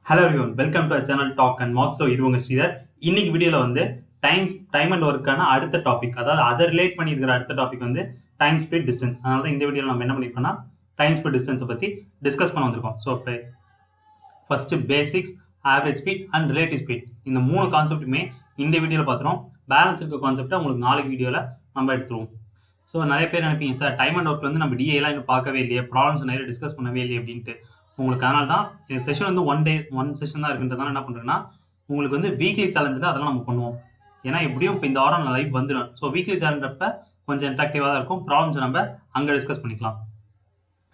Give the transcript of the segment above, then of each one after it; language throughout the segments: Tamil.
Hello everyone, welcome to channel talk and mark. So இது உங்கள் ஸ்ரீதர். இன்னைக்கு வீடியோவில் வந்து டைம் அண்ட் ஒர்க்கான அடுத்த டாபிக், அதாவது அதை ரிலேட் பண்ணியிருக்கிற அடுத்த டாபிக் வந்து டைம் ஸ்பீட் டிஸ்டன்ஸ். அதனால தான் இந்த வீடியோவில் நம்ம என்ன பண்ணியிருக்கோம்னா டைம் ஸ்பீட் டிஸ்டன்ஸை பற்றி டிஸ்கஸ் பண்ண வந்திருக்கோம். ஸோ இப்போ first basics, average speed and relative speed, இந்த மூணு கான்செப்ட்டுமே இந்த வீடியோவில் பார்த்துருவோம். பேலன்ஸ் இருக்க கான்செப்டை உங்களுக்கு நாளைக்கு வீடியோவில் நம்ம எடுத்துருவோம். ஸோ நிறைய பேர் நினைப்பீங்க, சார் டைம் அண்ட் ஒர்க்கில் வந்து நம்ம டிஏலாம் இன்னும் பார்க்கவே இல்லையே, ப்ராப்ளம்ஸ் நிறைய டிஸ்கஸ் பண்ணவே இல்லையே அப்படின்ட்டு. உங்களுக்கு அதனால தான் இந்த செஷன் வந்து ஒன் செஷன் தான் இருக்குன்றதால என்ன பண்ணுறேன்னா, உங்களுக்கு வந்து வீக்லி சேலஞ்சில் அதெல்லாம் நம்ம பண்ணுவோம். ஏன்னா எப்படியும் இப்போ இந்த வாரம் லைவ் வந்துடும். ஸோ வீக்லி சேலஞ்சப்ப கொஞ்சம் இன்ட்ராக்டிவாக தான் இருக்கும். ப்ராப்ளம்ஸ் நம்ம அங்கே டிஸ்கஸ் பண்ணிக்கலாம்.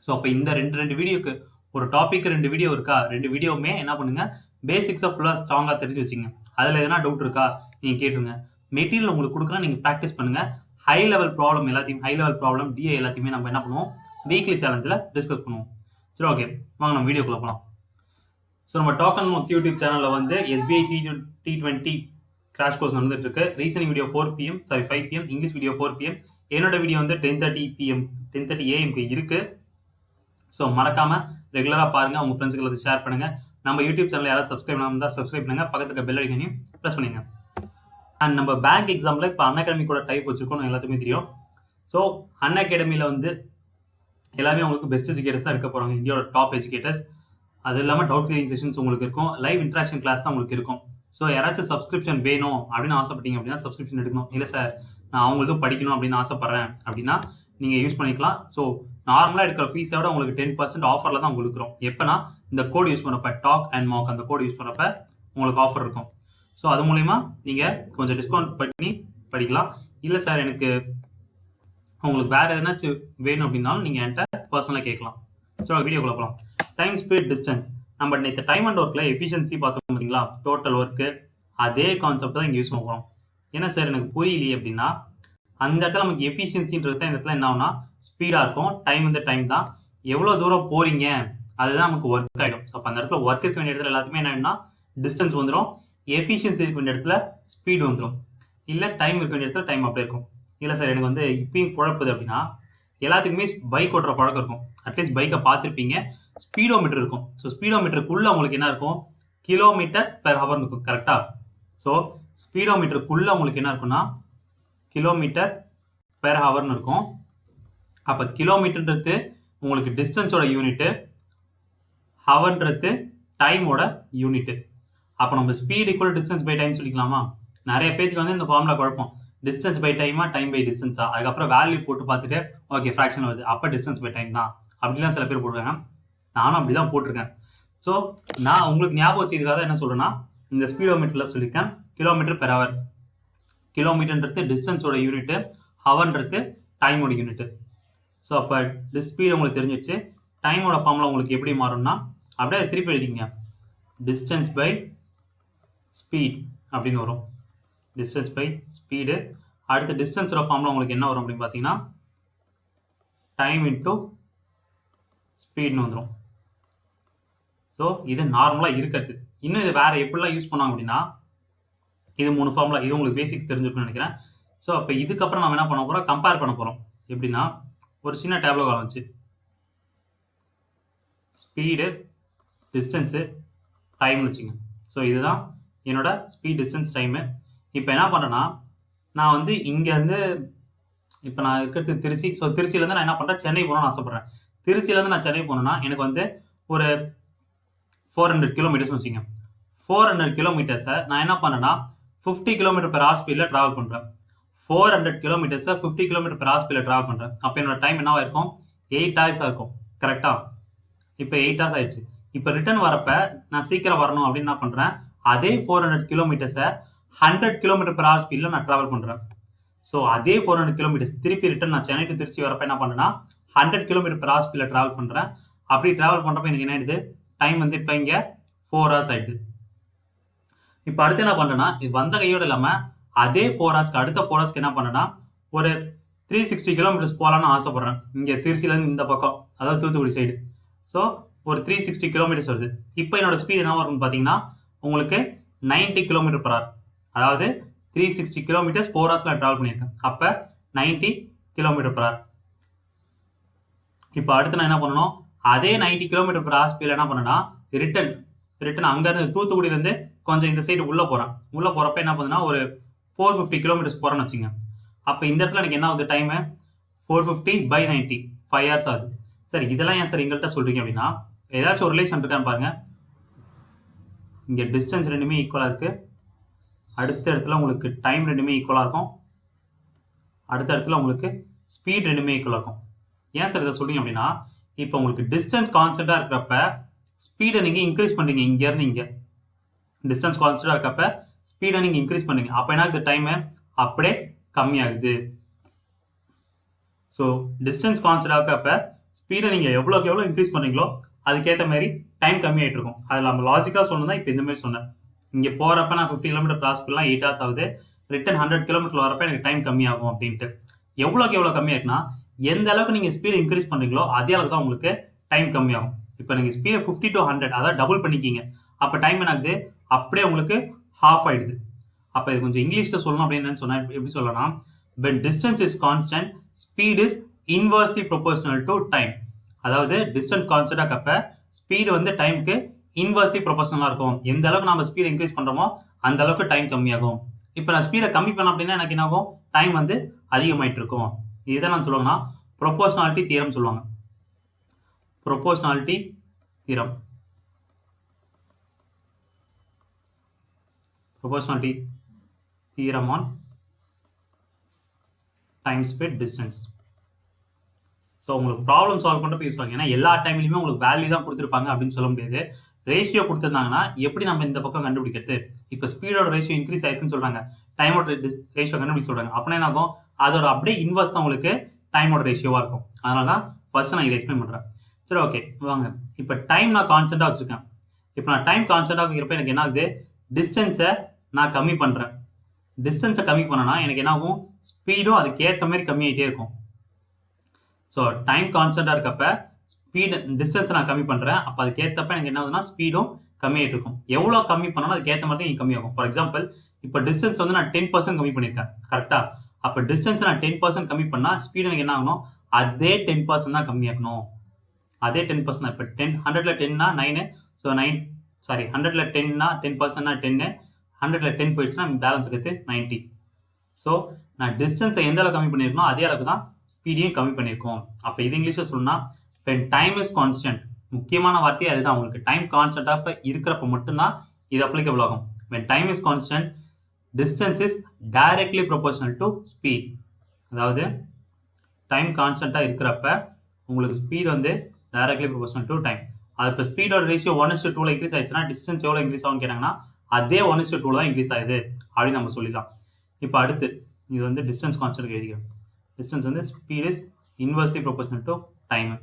ஸோ அப்போ இந்த ரெண்டு வீடியோக்கு, ஒரு டாபிக் 2 வீடியோ இருக்கா, 2 வீடியோவுமே என்ன பண்ணுங்க, பேசிக்ஸாக ஃபுல்லாக ஸ்ட்ராங்காக தெரிஞ்சு வச்சுங்க. அதில் எதனா டவுட் இருக்கா நீங்கள் கேட்டுருங்க. மெட்டீரியல் உங்களுக்கு கொடுக்குறேன், நீங்கள் ப்ராக்டிஸ் பண்ணுங்கள். ஹை லெவல் ப்ராப்ளம் டிஏ எல்லாத்தையுமே நம்ம என்ன பண்ணுவோம், வீக்லி சேலஞ்சில் டிஸ்கஸ் பண்ணுவோம். சரி, ஓகே, வாங்க நம்ம வீடியோக்குள்ள போகலாம். ஸோ நம்ம டாக் அண்ட் மார்க்ஸ் யூடியூப் சேனலில் வந்து SBI T20 கிராஷ் கோர்ஸ் நடந்துட்டு இருக்கு. Reasoning video 5 PM, English video 4 PM, என்னோட வீடியோ வந்து 10:30 AM இருக்கு. ஸோ மறக்காம ரெகுலராக பாருங்க, உங்க ஃப்ரெண்ட்ஸுக்கு எல்லாத்தையும் ஷேர் பண்ணுங்க. நம்ம யூடியூப் சேனல் யாராவது சப்ஸ்கிரைப் பண்ணாமல் தான் சப்ஸ்கிரைப் பண்ணுங்க, பக்கத்துக்கு பெல் ஐக்கனையும் ப்ரெஸ் பண்ணுங்க. அண்ட் நம்ம பேங்க் எக்ஸாமில் இப்போ அன்அகாடமி கூட டைப் வச்சிருக்கோம், எல்லாத்துக்குமே தெரியும். ஸோ அன்அகாடமியில் வந்து எல்லாமே உங்களுக்கு பெஸ்ட் எஜுகேட்டர்ஸ் தான் எடுக்க போகிறாங்க, இந்தியாவோட டாப் எஜுகேட்டர்ஸ். அது இல்லாமல் டவுட் கிளியரிங் செஷன்ஸ் உங்களுக்கு இருக்கும், லைவ் இன்ட்ராக்ஷன் கிளாஸ் தான் உங்களுக்கு இருக்கும். ஸோ யாராச்சும் சப்ஸ்கிரிப்ஷன் வேணும் அப்படின்னு ஆசைப்பட்டீங்க அப்படின்னா சப்ஸ்கிரிப்ஷன் எடுக்கணும். இல்லை சார், நான் அவங்களுக்கும் படிக்கணும் அப்படின்னு ஆசைப்பட்றேன் அப்படின்னா நீங்கள் யூஸ் பண்ணிக்கலாம். ஸோ நார்மலாக எடுக்கிற ஃபீஸோட உங்களுக்கு 10% ஆஃபரில் தான் உங்களுக்கு இருக்கிறோம். எப்போனா இந்த கோட் யூஸ் பண்ணுறப்ப, டாக் அண்ட் மார்க் அந்த கோட் யூஸ் பண்ணுறப்ப உங்களுக்கு ஆஃபர் இருக்கும். ஸோ அது மூலிமா நீங்கள் கொஞ்சம் டிஸ்கவுண்ட் பண்ணி படிக்கலாம். இல்லை சார், எனக்கு உங்களுக்கு வேறு எதனாச்சும் வேணும் அப்படின்னாலும் நீங்கள் என்கிட்ட பர்சனலாக கேட்கலாம். ஸோ வீடியோக்குள்ள போகலாம். Time speed distance. நம்ம நேற்று டைம் அண்ட் ஒர்க்கில் எஃபிஷியன்சி பார்த்தோம் பார்த்தீங்களா, டோட்டல் ஒர்க்கு, அதே கான்செப்ட் தான் இங்கே யூஸ் பண்ண போகிறோம். ஏன்னா சார் எனக்கு புரியலையே அப்படின்னா, அந்த இடத்துல நமக்கு எஃபிஷியன்சின்றது தான் இந்த இடத்துல என்ன ஆகுனா ஸ்பீடாக இருக்கும். டைம் வந்து டைம் தான், எவ்வளோ தூரம் போகிறீங்க அதுதான் நமக்கு ஒர்க் ஆகிடும். ஸோ அப்போ அந்த இடத்துல ஒர்க் இருக்க வேண்டிய இடத்துல எல்லாத்துக்குமே என்ன ஆகிடும்னா டிஸ்டன்ஸ் வந்துடும், எஃபிஷியன்சி இருக்க வேண்டிய இடத்துல ஸ்பீடு வந்துடும். இல்லை டைம் இருக்க வேண்டிய இடத்துல டைம் அப்படியே இருக்கும். இல்லை சார், எனக்கு வந்து இப்பயும் குழப்புது அப்படின்னா, எல்லாத்துக்குமே பைக் ஓட்டுற பழக்கம் இருக்கும். அட்லீஸ்ட் பைக்கை பார்த்துருப்பீங்க, ஸ்பீடோமீட்டர் இருக்கும். ஸோ ஸ்பீடோமீட்டருக்குள்ளே உங்களுக்கு என்ன இருக்கும், கிலோமீட்டர் பெர் ஹவர் இருக்கும், கரெக்டாக? ஸோ ஸ்பீடோமீட்டருக்குள்ளே உங்களுக்கு என்ன இருக்குன்னா கிலோமீட்டர் பெர் ஹவர்னு இருக்கும். அப்போ கிலோமீட்டர்ன்றது உங்களுக்கு டிஸ்டன்ஸோட யூனிட்டு, ஹவர்ன்றது டைமோட யூனிட்டு. அப்போ நம்ம speed equal distance by time சொல்லிக்கலாமா? நிறைய பேருக்கு வந்து இந்த ஃபார்முலா குழப்பம், டிஸ்டன்ஸ் பை டைமா டைம் பை டிஸ்டன்ஸா, அதுக்கப்புறம் வேல்யூ போட்டு பார்த்துட்டு ஓகே ஃப்ராக்ஷன் வருது அப்போ டிஸ்டன்ஸ் பை டைம் தான் அப்படிலாம் சில பேர் போட்டுருக்காங்க. நானும் அப்படி தான் போட்டிருக்கேன். ஸோ நான் உங்களுக்கு ஞாபகம் வச்சதுக்காக என்ன சொல்கிறேன்னா, இந்த ஸ்பீடோமீட்டரில் சொல்லியிருக்கேன் கிலோமீட்டர் பெர் ஹவர். கிலோமீட்டர்ன்றது டிஸ்டன்ஸோட யூனிட்டு, ஹவர்ன்றது டைமோட யூனிட்டு. ஸோ அப்போ ஸ்பீடு உங்களுக்கு தெரிஞ்சிருச்சு. டைமோட ஃபார்முலா உங்களுக்கு எப்படி மாறும்னா, அப்படியே திருப்பி எழுதிங்க, டிஸ்டன்ஸ் பை ஸ்பீட் அப்படின்னு வரும். Distance by speed. அடுத்த டிஸ்டன்ஸோட ஃபார்முலா உங்களுக்கு என்ன வரும் அப்படின்னு பார்த்தீங்கன்னா, டைம் இன்டூ ஸ்பீட்னு வந்துடும். ஸோ இது நார்மலாக இருக்கிறது. இன்னும் இது வேறு எப்படிலாம் யூஸ் பண்ணாங்க அப்படின்னா, இது 3 ஃபார்முலா, இது உங்களுக்கு பேசிக்ஸ் தெரிஞ்சிருக்குன்னு நினைக்கிறேன். ஸோ அப்போ இதுக்கப்புறம் நம்ம என்ன பண்ண போகிறோம், கம்பேர் பண்ண போகிறோம். எப்படின்னா, ஒரு சின்ன டேப்லோ காலம் வச்சு ஸ்பீடு, டிஸ்டன்ஸு, டைம்னு வச்சுங்க. ஸோ இதுதான் என்னோட ஸ்பீட், டிஸ்டன்ஸ், டைமு. இப்போ என்ன பண்ணுறேன்னா, நான் வந்து இங்கேருந்து, இப்போ நான் இருக்கிறது திருச்சி. ஸோ திருச்சியிலேருந்து நான் என்ன பண்ணுறேன், சென்னை போகணும்னு ஆசைப்பட்றேன். திருச்சியிலேருந்து நான் சென்னை போகணுன்னா எனக்கு வந்து ஒரு 400 கிலோமீட்டர்ஸ் வச்சுங்க. 400 கிலோமீட்டர்ஸை நான் என்ன பண்ணேன்னா 50 km/h ஸ்பீடில் ட்ராவல் பண்ணுறேன். 400 கிலோமீட்டர்ஸை 50 km/h ஸ்பீடில் ட்ராவல் பண்ணுறேன். அப்போ என்னோட டைம் என்னவா இருக்கும், 8 hours இருக்கும், கரெக்டாக? இப்போ 8 hours ஆயிடுச்சு. இப்போ ரிட்டர்ன் வரப்போ நான் சீக்கிரம் வரணும் அப்படின்னு என்ன பண்ணுறேன், அதே 400 கிலோமீட்டர்ஸை 100 km/h ஸ்பீடில் நான் ட்ராவல் பண்ணுறேன். ஸோ அதே 400 கிலோமீட்டர்ஸ் திருப்பி ரிட்டர்ன் நான் சென்னை டு திருச்சி வரப்போ என்ன பண்ணுறேன்னா 100 km/h ஸ்பீடில் ட்ராவல் பண்ணுறேன். அப்படி ட்ராவல் பண்ணுறப்ப எனக்கு என்ன ஆயிடுது, டைம் வந்து இப்போ இங்கே 4 hours ஆயிடுது. இப்போ அடுத்து என்ன பண்ணுறேன்னா, இது வந்த கையோடு இல்லாமல் அதே 4 hours அடுத்த 4 hours என்ன பண்ணுறேன்னா ஒரு 360 கிலோமீட்டர்ஸ் போகலான்னு ஆசைப்பட்றேன். இங்கே திருச்சியிலேருந்து இந்த பக்கம், அதாவது தூத்துக்குடி சைடு. ஸோ ஒரு 360 கிலோமீட்டர்ஸ் வருது. இப்போ என்னோட ஸ்பீட் என்ன வரும்னு பார்த்தீங்கன்னா உங்களுக்கு 90 km/h. அதாவது 360 கிலோமீட்டர்ஸ் 4 hours ட்ராவல் பண்ணியிருக்கேன். அப்போ 90 km/h. இப்போ அடுத்து நான் என்ன பண்ணணும், அதே 90 km/h ஸ்பீடில் என்ன பண்ணேன்னா ரிட்டர்ன் ரிட்டன் அங்கேருந்து தூத்துக்குடியிலேருந்து கொஞ்சம் இந்த சைடு உள்ளே போகிறப்ப என்ன பண்ணுதுன்னா ஒரு 450 கிலோமீட்டர்ஸ் போகிறேன்னு வச்சுங்க. அப்போ இந்த இடத்துல எனக்கு என்ன ஆகுது டைமு 450/90 5 hours ஆகுது. சரி இதெல்லாம் ஏன் சார் எங்கள்கிட்ட சொல்கிறீங்க அப்படின்னா, ஏதாச்சும் ஒரு ரிலேஷன் இருக்கான்னு பாருங்கள். இங்கே டிஸ்டன்ஸ் ரெண்டுமே ஈக்குவலாக இருக்குது. அடுத்த இடத்துல உங்களுக்கு டைம் ரெண்டுமே ஈக்குவலாக இருக்கும். அடுத்த இடத்துல உங்களுக்கு ஸ்பீட் ரெண்டுமே ஈக்குவலாக இருக்கும். ஏன் சார் இதை சொல்றீங்க அப்படின்னா, இப்போ உங்களுக்கு டிஸ்டன்ஸ் கான்ஸ்டன்ட்டாக இருக்கிறப்ப ஸ்பீடை நீங்கள் இன்க்ரீஸ் பண்ணுறீங்க. இங்கேருந்து இங்கே டிஸ்டன்ஸ் கான்ஸ்டன்ட்டாக இருக்கப்ப ஸ்பீடை நீங்கள் இன்க்ரீஸ் பண்ணுங்க. அப்போ என்ன ஆகுது, டைமு அப்படியே கம்மியாகுது. ஸோ டிஸ்டன்ஸ் கான்ஸ்டன்ட் ஆகிறப்ப ஸ்பீடை நீங்கள் எவ்வளோக்கு எவ்வளோ இன்க்ரீஸ் பண்ணீங்களோ அதுக்கேற்ற மாதிரி டைம் கம்மியாகிட்டு இருக்கும். அதில் நம்ம லாஜிக்காக சொன்னதான் இப்போ இந்த மாதிரி சொன்னேன். இங்கே போகிறப்ப நான் 50 கிலோமீட்டர் கிராஸ் பண்ணலாம் 8 hours ஆகுது. ரிட்டன் 100 கிலோமீட்டர் வரப்போ எனக்கு டைம் கம்மியாகும் அப்படின்ட்டு. எவ்வளோக்கு எவ்வளோ கம்மியாகுன்னா, எந்த அளவுக்கு நீங்கள் ஸ்பீடு இன்க்ரீஸ் பண்ணுறீங்களோ அதே அளவுக்கு தான் உங்களுக்கு டைம் கம்மியாகும். இப்போ நீங்கள் ஸ்பீடை 50 to 100 அதாவது டபுள் பண்ணிக்கிங்க. அப்போ டைம் என்ன ஆகுது, அப்படியே உங்களுக்கு ஹாஃப் ஆகிடுது. அப்போ இது கொஞ்சம் இங்கிலீஷில் சொல்லணும் அப்படின்னு சொன்னால் எப்படி சொல்லலாம், when distance is constant speed is inversely proportional to time. அதாவது டிஸ்டன்ஸ் கான்ஸ்டன்டாக இருக்கப்ப ஸ்பீடு வந்து டைமுக்கு இன்வெர்ஸ்லி ப்ரொபோஷனலாக இருக்கும். எந்த அளவுக்கு நம்ம ஸ்பீடு இன்க்ரீஸ் பண்ணுறோமோ அந்த அளவுக்கு டைம் கம்மியாகும். இப்போ நான் ஸ்பீடை கம்மி பண்ண அப்படின்னா எனக்கு என்ன ஆகும், டைம் வந்து அதிகமாயிட்டு இருக்கும். இதை நான் சொல்லுவாங்கன்னா ப்ரொபோஷனாலிட்டி தியரம் சொல்லுவாங்க. Proportionality theorem, proportionality theorem on time speed distance. So உங்களுக்கு ப்ராப்ளம் சால்வ் பண்ணிட்டு பேசுவாங்க. ஏன்னா எல்லா டைம்லையுமே உங்களுக்கு வேல்யூ தான் கொடுத்துருப்பாங்க அப்படின்னு சொல்ல முடியாது. ரேஷியோ கொடுத்துருந்தாங்கன்னா எப்படி நம்ம இந்த பக்கம் கண்டுபிடிக்கிறது. இப்போ ஸ்பீடோட ரேஷியோ இன்க்ரீஸ் ஆயிருக்குன்னு சொல்றாங்க, டைமோட ரேஷியோ கண்டுபிடிச்சு சொல்றாங்க. அப்படின்னா என்ன ஆகும், அதோட அப்படியே இன்வெர்ஸ் தான் உங்களுக்கு டைமோட ரேஷியோவாக இருக்கும். அதனால தான் ஃபர்ஸ்ட் நான் இதை எக்ஸ்பிளைன் பண்ணுறேன். சரி ஓகே வாங்க. இப்போ டைம் நான் கான்ஸ்டன்ட்டாக வச்சுருக்கேன். இப்போ நான் டைம் கான்ஸ்டன்ட்டாக வைக்கிறப்ப எனக்கு என்ன ஆகுது, டிஸ்டன்ஸை நான் கம்மி பண்ணுறேன். டிஸ்டன்ஸை கம்மி பண்ணனா எனக்கு என்ன ஆகும், ஸ்பீடும் அதுக்கு ஏற்ற மாதிரி கம்மியாகிட்டே இருக்கும். ஸோ டைம் கான்ஸ்டன்ட்டாக இருக்கப்ப ஸ்பீடு டிஸ்டன்ஸை நான் கம்மி பண்ணுறேன். அப்போ அதுக்கேற்றப்ப எனக்கு என்ன ஆகுதுன்னா ஸ்பீடும் கம்மியாகிட்டு இருக்கும். எவ்வளோ கம்மி பண்ணாலும் அதுக்கேற்ற மாதிரி தான் கம்மியாகும். ஃபார் எக்ஸாம்பிள் இப்போ டிஸ்டன்ஸ் வந்து நான் 10% கம்மி பண்ணியிருக்கேன் கரெக்டாக. அப்போ டிஸ்டன்ஸை நான் 10% கம்மி பண்ணால் ஸ்பீடு எனக்கு என்ன ஆகணும், அதே 10% தான் கம்மியாகணும். அதே 10% தான். இப்போ 100ல் 10னா 9, ஸோ 100ல் 10னா 10%னா 10, 100ல் 10 போயிடுச்சுன்னா பேலன்ஸ் இருக்கிறது 90. ஸோ நான் டிஸ்டன்ஸை எந்த அளவுக்கு கம்மி பண்ணியிருக்கணும் அதே அளவுக்கு தான் ஸ்பீடையும் கம்மி பண்ணியிருக்கோம். அப்போ இது இங்கிலீஷில் சொல்லணும்னா when time is constant, முக்கியமான வார்த்தையே அதுதான். உங்களுக்கு டைம் கான்ஸ்டன்ட்டாக இருக்கிறப்ப மட்டும்தான் இது அப்ளிகபிள் ஆகும். when time is constant distance is directly proportional to speed. அதாவது டைம் கான்ஸ்டன்ட்டாக இருக்கிறப்ப உங்களுக்கு ஸ்பீட் வந்து directly proportional to time. அது இப்போ ஸ்பீடோட ரேஷியோ 1:2 இன்க்ரீஸ் ஆயிடுச்சுன்னா டிஸ்டன்ஸ் எவ்வளோ இன்க்ரீஸ் ஆகும்னு கேட்டாங்கன்னா அதே 1:2 தான் இன்க்ரீஸ் ஆகுது அப்படின்னு நம்ம சொல்லிடலாம். இப்போ அடுத்து இது வந்து டிஸ்டன்ஸ் கான்ஸ்டன்ட் எழுதிக்கிறோம். டிஸ்டன்ஸ் வந்து speed is inversely proportional to time.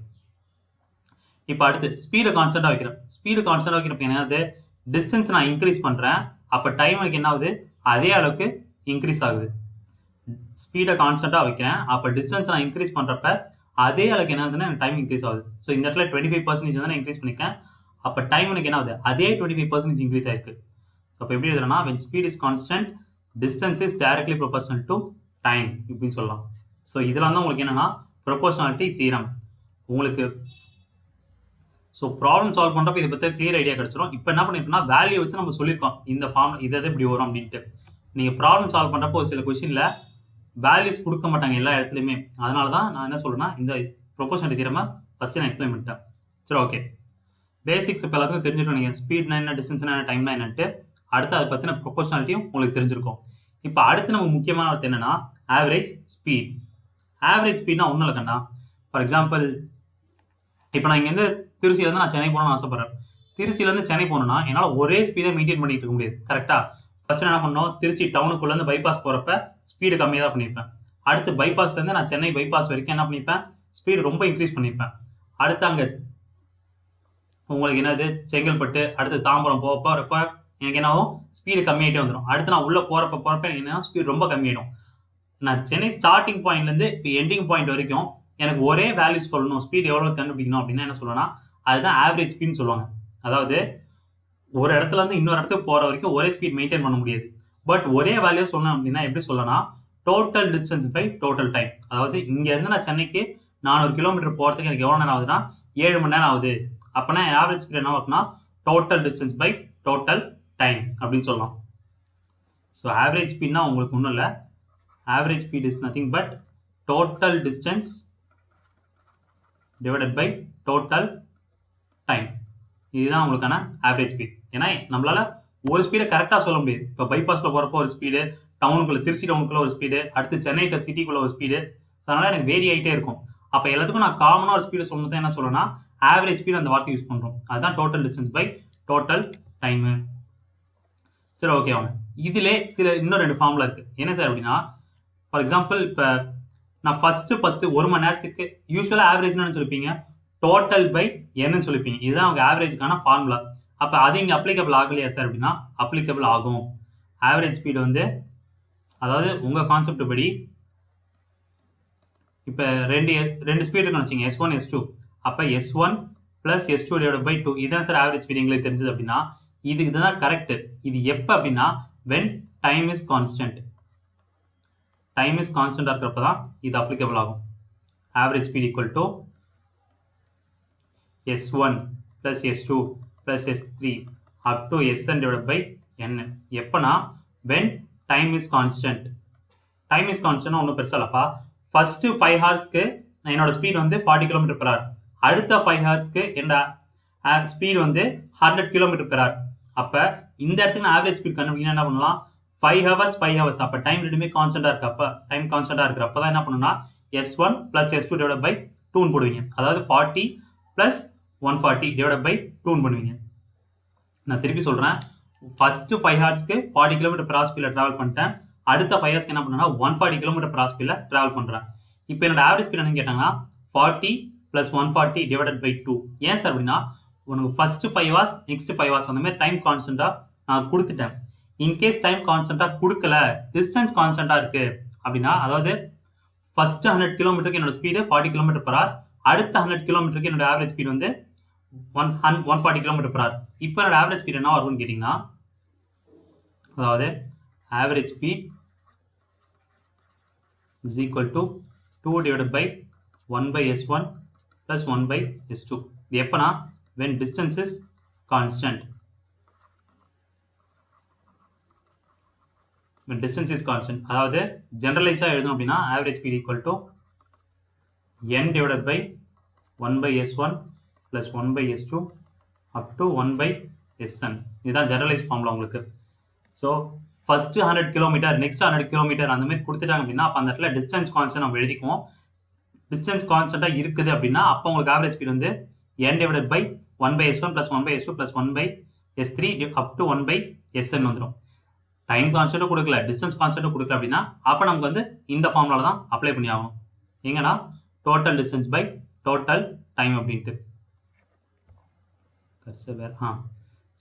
இப்போ அடுத்து ஸ்பீடை கான்ஸ்டன்ட்டாக வைக்கிறேன். ஸ்பீடு கான்ஸ்டன்ட்டாக வைக்கிறப்ப என்னது, டிஸ்டன்ஸ் நான் இன்க்ரீஸ் பண்ணுறேன். அப்போ டைம் எனக்கு என்ன ஆகுது, அதே அளவுக்கு இன்க்ரீஸ் ஆகுது. ஸ்பீடை கான்ஸ்டன்ட்டாக வைக்கிறேன். அப்போ டிஸ்டன்ஸ் நான் இன்க்ரீஸ் பண்ணுறப்ப அதே அளவுக்கு என்ன ஆகுதுன்னா எனக்கு டைம் இன்க்ரீஸ் ஆகுது. ஸோ இந்த இடத்துல 25% வந்து நான் இன்க்ரீஸ் பண்ணியிருக்கேன். அப்போ டைம் எனக்கு என்ன ஆகுது, அதே 25% இன்க்ரீஸ் ஆயிருக்கு. ஸோ அப்போ எப்படி எழுதுறேன்னா when speed is constant distance is directly proportional to time இப்படின்னு சொல்லலாம். ஸோ இதெல்லாம் தான் உங்களுக்கு என்னன்னா ப்ரொபோஷனாலிட்டி தியரம் உங்களுக்கு. ஸோ ப்ராப்ளம் சால்வ் பண்ணுறப்ப இதை பற்றி கிளியர் ஐடியா கிடச்சிரும். இப்போ என்ன பண்ணிருக்கோம்னா வேல்யூ வச்சு நம்ம சொல்லியிருக்கோம் இந்த ஃபார்ம் இதை இப்படி வரும் அப்படின்ட்டு. நீங்கள் ப்ராப்ளம் சால்வ் பண்ணுறப்போ ஒரு சில கொஸ்டினில் வேல்யூஸ் கொடுக்க மாட்டாங்க எல்லா இடத்துலையுமே. அதனால தான் நான் என்ன சொல்கிறேன்னா இந்த ப்ரொபோஷனாலிட்டி தியரமை ஃபஸ்ட்டு நான் எக்ஸ்பிளைன் பண்ணிட்டேன். சரி ஓகே, பேசிக்ஸ் இப்போ எல்லாத்துக்கும் தெரிஞ்சுட்டு நீங்கள் ஸ்பீட்னா என்ன, டிஸ்டன்ஸ்னா என்ன, டைம்னா என்னன்ட்டு. அடுத்து அதை பற்றின ப்ரொபோஷனாலிட்டியும் உங்களுக்கு தெரிஞ்சிருக்கும். இப்போ அடுத்து நமக்கு முக்கியமான வார்த்தை என்னன்னா ஆவரேஜ் ஸ்பீட். ஆவரேஜ் ஸ்பீட்னா ஒன்றும் இல்லைக்கண்ணா. ஃபார் எக்ஸாம்பிள் இப்போ நான் இங்கேருந்து திருச்சியிலேருந்து நான் சென்னை போகணும்னு ஆசைப்பட்றேன். திருச்சியிலேருந்து சென்னை போகணுன்னா என்னால் ஒரே ஸ்பீடை மெயின்டைன் பண்ணிட்டு இருக்க முடியாது கரெக்டாக. ஃபஸ்ட்டு என்ன பண்ணோம், திருச்சி டவுனுக்குள்ளேருந்து பைபாஸ் போகிறப்ப ஸ்பீடு கம்மியாக தான் பண்ணியிருப்பேன். அடுத்து பைபாஸ்லேருந்து நான் சென்னை பைபாஸ் வரைக்கும் என்ன பண்ணியிருப்பேன், ஸ்பீடு ரொம்ப இன்க்ரீஸ் பண்ணியிருப்பேன். அடுத்து அங்கே உங்களுக்கு என்னது செங்கல்பட்டு, அடுத்து தாம்பரம் போகிறப்ப எனக்கு என்ன ஆகும், ஸ்பீடு கம்மியாகிட்டே வந்துடும். அடுத்து நான் உள்ளே போகிறப்ப எனக்கு என்ன ஸ்பீடு ரொம்ப கம்மியாயிடும். நான் சென்னை ஸ்டார்டிங் பாயிண்ட்லேருந்து இப்போ எண்டிங் பாயிண்ட் வரைக்கும் எனக்கு ஒரே வேல்யூஸ் சொல்லணும், ஸ்பீட் எவ்வளோ கண்டுபிடிக்கணும் அப்படின்னா என்ன சொல்லணும்னா அதுதான் ஆவரேஜ் ஸ்பீட்னு சொல்லுவாங்க. அதாவது ஒரு இடத்துல இருந்து இன்னொரு இடத்துக்கு போகிற வரைக்கும் ஒரே ஸ்பீட் மெயின்டைன் பண்ண முடியாது. பட் ஒரே வேல்யூ சொன்னோம் அப்படின்னா எப்படி சொல்லலாம், total distance by total time. அதாவது இங்கேருந்து நான் சென்னைக்கு 400 கிலோமீட்டர் போகிறதுக்கு எனக்கு எவ்வளோ நேரம் ஆகுதுன்னா 7 மணி நேரம் ஆகுது. அப்போனா ஆவரேஜ் ஸ்பீட் என்ன ஆகுதுன்னா total distance by total time அப்படின்னு சொல்லலாம். ஸோ ஆவரேஜ் ஸ்பீட்னா உங்களுக்கு ஒன்றும் இல்லை, average speed is nothing but total distance divided by total time. இதுதான் உங்களுக்கான ஆவரேஜ் ஸ்பீட். ஏன்னா நம்மளால ஒரு ஸ்பீடை கரெக்டாக சொல்ல முடியாது. இப்போ பைபாஸில் போகிறப்போ ஒரு ஸ்பீடு, டவுனுக்குள்ளே திருச்சி டவுனுக்குள்ளே ஒரு ஸ்பீடு, அடுத்து சென்னை சிட்டிக்குள்ளே ஒரு ஸ்பீடு. ஸோ அதனால் எனக்கு வேரி ஆகிட்டே இருக்கும். அப்போ எல்லாத்துக்கும் நான் காமனாக ஒரு ஸ்பீடை சொல்லணும் தான் என்ன சொல்லணும்னா ஆவரேஜ் ஸ்பீட் அந்த வார்த்தை யூஸ் பண்ணுறோம். அதுதான் total distance by total time. சரி, ஓகே வாங்க. இதிலே இன்னும் 2 ஃபார்முலா இருக்குது. என்ன சார் அப்படின்னா, ஃபார் எக்ஸாம்பிள் இப்போ நான் ஃபஸ்ட்டு 1 மணி நேரத்துக்கு யூஸ்வலாக ஆவரேஜ்னு சொல்லிப்பீங்க, டோட்டல் பை என்னன்னு சொல்லிப்பீங்க. இதுதான் அவங்க ஆவரேஜ்க்கான ஃபார்முலா. அப்போ அது இங்கே அப்ளிகபிள் ஆகலையா சார் அப்படின்னா அப்ளிகபிள் ஆகும். ஆவரேஜ் ஸ்பீடு வந்து அதாவது உங்கள் கான்செப்ட் படி இப்போ ரெண்டு ஸ்பீடு இருக்குன்னு வச்சுங்க, S1 S2. அப்போ S1 + S2 / 2 இதுதான் சார் ஆவரேஜ் ஸ்பீடு எங்களுக்கு தெரிஞ்சது அப்படின்னா இதுதான் கரெக்ட். இது எப்போ அப்படின்னா when time is constant. Time is கான்ஸ்டன்டாக இருக்கிறப்ப தான் இது அப்ளிகபிள் ஆகும். Average speed equal to S1 + S2 + S3 up to Sn / n. எப்போனா when time is constant. Time is கான்ஸ்டன்ட்னா ஒன்றும் பெருசாக இல்லைப்பா. ஃபர்ஸ்ட் 5 ஹவர்ஸ்க்கு என்னோட ஸ்பீட் வந்து 40 km/h. அடுத்த 5 ஹவர்ஸ்க்கு என்னோட ஸ்பீட் வந்து 100 km/h. அப்போ இந்த இடத்துக்கு நான் ஆவரேஜ் ஸ்பீட் கண்டுபிடிக்கணும். என்ன பண்ணலாம், 5 ஹவர்ஸ். அப்போ டைம் ரெண்டுமே கான்ஸ்டன்டாக இருக்கப்ப டைம் கான்ஸ்டன்டாக இருக்கிறப்ப தான் என்ன பண்ணணும்னா S1 + S2 / 2 போடுவீங்க. அதாவது 40 + 140 / 2 பண்ணுவீங்க. நான் திருப்பி சொல்கிறேன், ஃபர்ஸ்ட் 5 ஹவர்ஸ்க்கு 40 km/h ஸ்பீடில் ட்ராவல் பண்ணிட்டேன். அடுத்த 5 ஹவர்ஸ்க்கு என்ன பண்ணேன்னா 140 km/h ஸ்பீடில் ட்ராவல் பண்ணுறேன். இப்போ என்னோட ஆவரேஜ் ஸ்பீட் என்னன்னு கேட்டாங்கன்னா 40 + 140 / 2. ஏன் சார் அப்படின்னா உனக்கு ஃபர்ஸ்ட் 5 ஹவர்ஸ் நெக்ஸ்ட் 5 ஹவர்ஸ் அந்த மாதிரி டைம் கான்ஸ்டன்டாக நான் கொடுத்துட்டேன். இன்கேஸ் டைம் கான்ஸ்டன்டாக கொடுக்கல, டிஸ்டன்ஸ் கான்ஸ்டன்டாக இருக்கு அப்படின்னா, அதாவது ஃபர்ஸ்ட் 100 km என்னோட ஸ்பீடு 40 km/h, அடுத்த 100 km என்னோட ஆவரேஜ் ஸ்பீட் வந்து 140 km/h. இப்போ என்னோட ஆவரேஜ் ஸ்பீட் என்ன வரும்னு கேட்டிங்கன்னா, அதாவது average speed is equal to 2 / 1/S1 + 1/S2. இது எப்பனா when distance is constant. when distance is constant, அதாவது ஜெனரலைஸாக எழுதணும் அப்படின்னா average speed equal to n / 1/S1 + 1/S2 up to 1/Sn. இதுதான் ஜெனரலைஸ் ஃபார்முலா உங்களுக்கு. So first 100 km, next 100 km அந்த மாதிரி கொடுத்துட்டாங்க அப்படின்னா அப்போ அந்த இடத்துல டிஸ்டன்ஸ் கான்ஸ்டன்ட் நம்ம எழுதிக்குவோம். டிஸ்டன்ஸ் கான்ஸ்டன்டாக இருக்குது அப்படின்னா அப்போ உங்களுக்கு ஆவரேஜ் ஸ்பீட் வந்து n / 1/S1 + 1/S2 + 1/S3 up to 1/Sn வந்துடும். டைம் கான்ஸ்டன்ட்டும் கொடுக்கல, டிஸ்டன்ஸ் கான்ஸ்டன்ட்டும் கொடுக்கல அப்படின்னா அப்போ நமக்கு வந்து இந்த ஃபார்முலா தான் அப்ளை பண்ணி ஆகணும். எங்கன்னா total distance by total time அப்படின்ட்டு.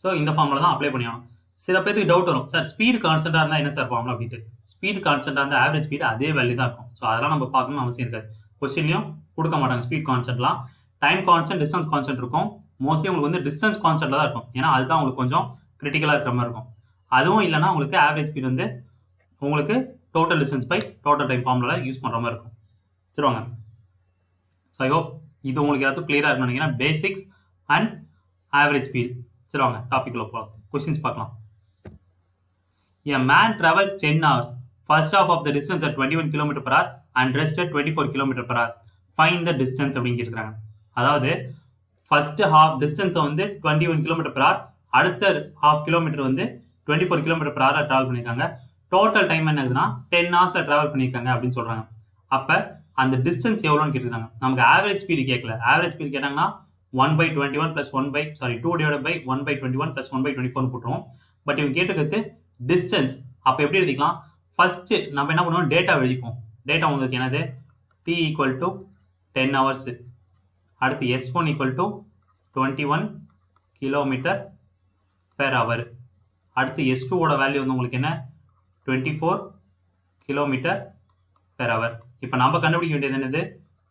ஸோ இந்த ஃபார்முலா தான் அப்ளை பண்ணி ஆகணும். சில பேருக்கு டவுட் வரும், சார் ஸ்பீடு கான்ஸ்டன்டாக இருந்தால் என்ன சார் ஃபார்முலா அப்படின்ட்டு. ஸ்பீடு கான்ஸ்டன்டாக இருந்தால் ஆவரேஜ் ஸ்பீடு அதே வேல்யூ தான் இருக்கும். ஸோ அதெல்லாம் நம்ம பார்க்கணும்னு அவசியம் இருக்காது. கொஸ்டின்லையும் கொடுக்க மாட்டாங்க ஸ்பீட் கான்ஸ்டன்ட்லாம். டைம் கான்ஸ்டன்ட், டிஸ்டன்ஸ் கான்ஸ்டன்ட் இருக்கும். மோஸ்ட்லி உங்களுக்கு வந்து டிஸ்டன்ஸ் கான்ஸ்டன்ட் தான் இருக்கும். ஏன்னா அதுதான் உங்களுக்கு கொஞ்சம் கிரிட்டிக்கலாக இருக்கிற மாதிரி இருக்கும். அதுவும் இல்லைனா உங்களுக்கு ஆவரேஜ் ஸ்பீட் வந்து உங்களுக்கு total distance by total time ஃபார்முலாவில் யூஸ் பண்ணுற மாதிரி இருக்கும். சரி வாங்க. ஸோ ஐ ஹோப் இது உங்களுக்கு ஏதாவது கிளியராக இருக்குன்னு நினைக்கிறேன், பேசிக்ஸ் அண்ட் ஆவரேஜ் ஸ்பீட். சரி வாங்க டாபிக்ல போகலாம். கொஸ்டின்ஸ் பார்க்கலாம். A man travels 10 hours. First half of the distance at 21 km/h and rest at 24 km/h. Find the distance அப்படின்னு கேட்குறாங்க. அதாவது ஃபர்ஸ்ட் ஹாஃப் டிஸ்டன்ஸை வந்து 21 km/h, அடுத்த ஹாஃப் கிலோமீட்டர் வந்து 24 km/h ட்ராவல் பண்ணியிருக்காங்க. டோட்டல் டைம் என்ன ஆகுதுன்னா 10 ஹவர்ஸில் ட்ராவல் பண்ணியிருக்காங்க அப்படின்னு சொல்கிறாங்க. அப்போ அந்த டிஸ்டன்ஸ் எவ்வளோன்னு கேட்டுருக்காங்க. நமக்கு ஆவரேஜ் ஸ்பீடு கேட்கல. ஆவரேஜ் ஸ்பீடு கேட்டாங்கன்னா 1/21 + 2 / 1/21 + 1/24 போட்டுருவோம். பட் இவங்க கேட்டுக்கிறது டிஸ்டன்ஸ். அப்போ எப்படி எழுதிக்கலாம், ஃபர்ஸ்ட் நம்ம என்ன பண்ணுவோம், டேட்டா எழுதிப்போம். டேட்டா உங்களுக்கு என்னது, t = 10 hours, அடுத்து S1 = 21 km/h, அடுத்து S2 வேல்யூ வந்து உங்களுக்கு என்ன 24 km/h. இப்போ நம்ம கண்டுபிடிக்க வேண்டியது என்னது,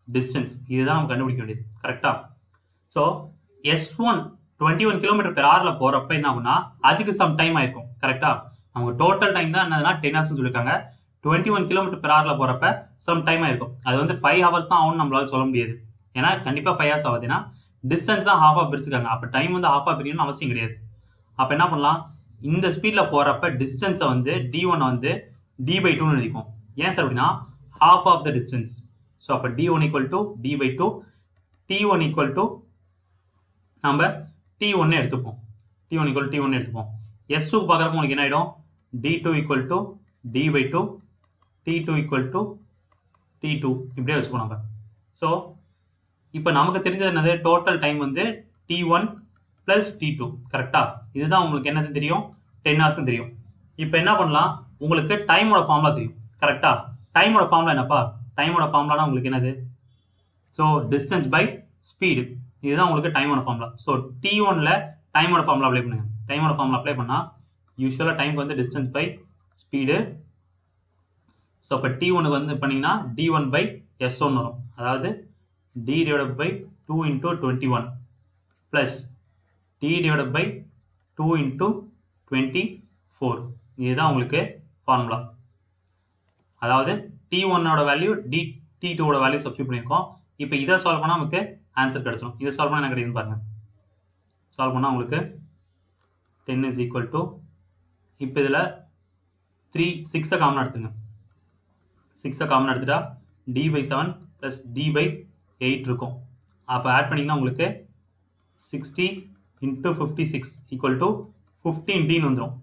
டிஸ்டன்ஸ். இதுதான் நம்ம கண்டுபிடிக்க வேண்டியது, கரெக்டா? ஸோ S1 21 km/h போகிறப்ப என்ன ஆகும்னா அதுக்கு சம் டைம் ஆயிருக்கும், கரெக்டா? அவங்க டோட்டல் டைம் தான் என்னதுன்னா 10 hours சொல்லியிருக்காங்க. 21 km/h போகிறப்ப சம் டைம் ஆயிருக்கும். அது வந்து 5 hours தான் ஆகும்னு நம்மளால சொல்ல முடியாது. ஏன்னா கண்டிப்பாக 5 hours ஆகுதுன்னா டிஸ்டன்ஸ் தான் ஹாஃபாக பிரிச்சுக்காங்க. அப்போ டைம் வந்து ஹாஃபாக பிரியணும்னு அவசியம் கிடையாது. அப்போ என்ன பண்ணலாம், இந்த ஸ்பீடில் போகிறப்ப டிஸ்டன்ஸை வந்து d1 வந்து d/2 எழுதிக்கும். ஏன் சார் அப்படின்னா half of the distance. So அப்போ d1 equal to d/2, t1 equal to நம்ம t1 எடுத்துப்போம். t1 equal to t1 எடுத்துப்போம். s2 பார்க்குறப்ப உங்களுக்கு என்ன ஆகிடும், d2 equal to d/2, t2 equal to t2 இப்படியே வச்சுப்போம் நம்ம. ஸோ இப்போ நமக்கு தெரிஞ்சது என்னது, டோட்டல் டைம் வந்து t1 + t2 கரெக்டா. இதுதான் உங்களுக்கு என்னது தெரியும், 10 hours தெரியும். இப்போ என்ன பண்ணலாம், உங்களுக்கு டைமோட ஃபார்முலா தெரியும் கரெக்டா. டைமோட ஃபார்முலா என்னப்பா, டைமோட ஃபார்முலானா உங்களுக்கு என்னது, ஸோ டிஸ்டன்ஸ் பை ஸ்பீடு, இதுதான் உங்களுக்கு டைமோட ஃபார்முலா. ஸோ t1ல டைமோட ஃபார்முலா அப்ளை பண்ணுங்க. டைமோட ஃபார்முலா அப்ளை பண்ணால் யூஸ்வலாக டைமுக்கு வந்து டிஸ்டன்ஸ் பை ஸ்பீடு. ஸோ அப்போ t1க்கு வந்து பண்ணிங்கன்னா d1/s1 வரும். அதாவது d/2 × 21 ப்ளஸ் d/2 × 24. இதுதான் உங்களுக்கு ஃபார்முலா. அதாவது t1ஓட வேல்யூ t2ஓட வேல்யூ சப்ஸ்டியூட் பண்ணியிருக்கோம். இப்போ இதை சால்வ் பண்ணால் நமக்கு ஆன்சர் கிடைச்சிடும். இதை சால்வ் பண்ணால் என்ன கிடைக்குதுன்னு பாருங்கள். சால்வ் பண்ணால் உங்களுக்கு 10 is equal to, இப்போ இதில் 6 காமன் எடுத்துங்க. 6 காமன் எடுத்துட்டா d/7 + d/8 இருக்கும். அப்போ ஆட் பண்ணிங்கன்னா உங்களுக்கு 60 × 56 = 15d வந்துடும்.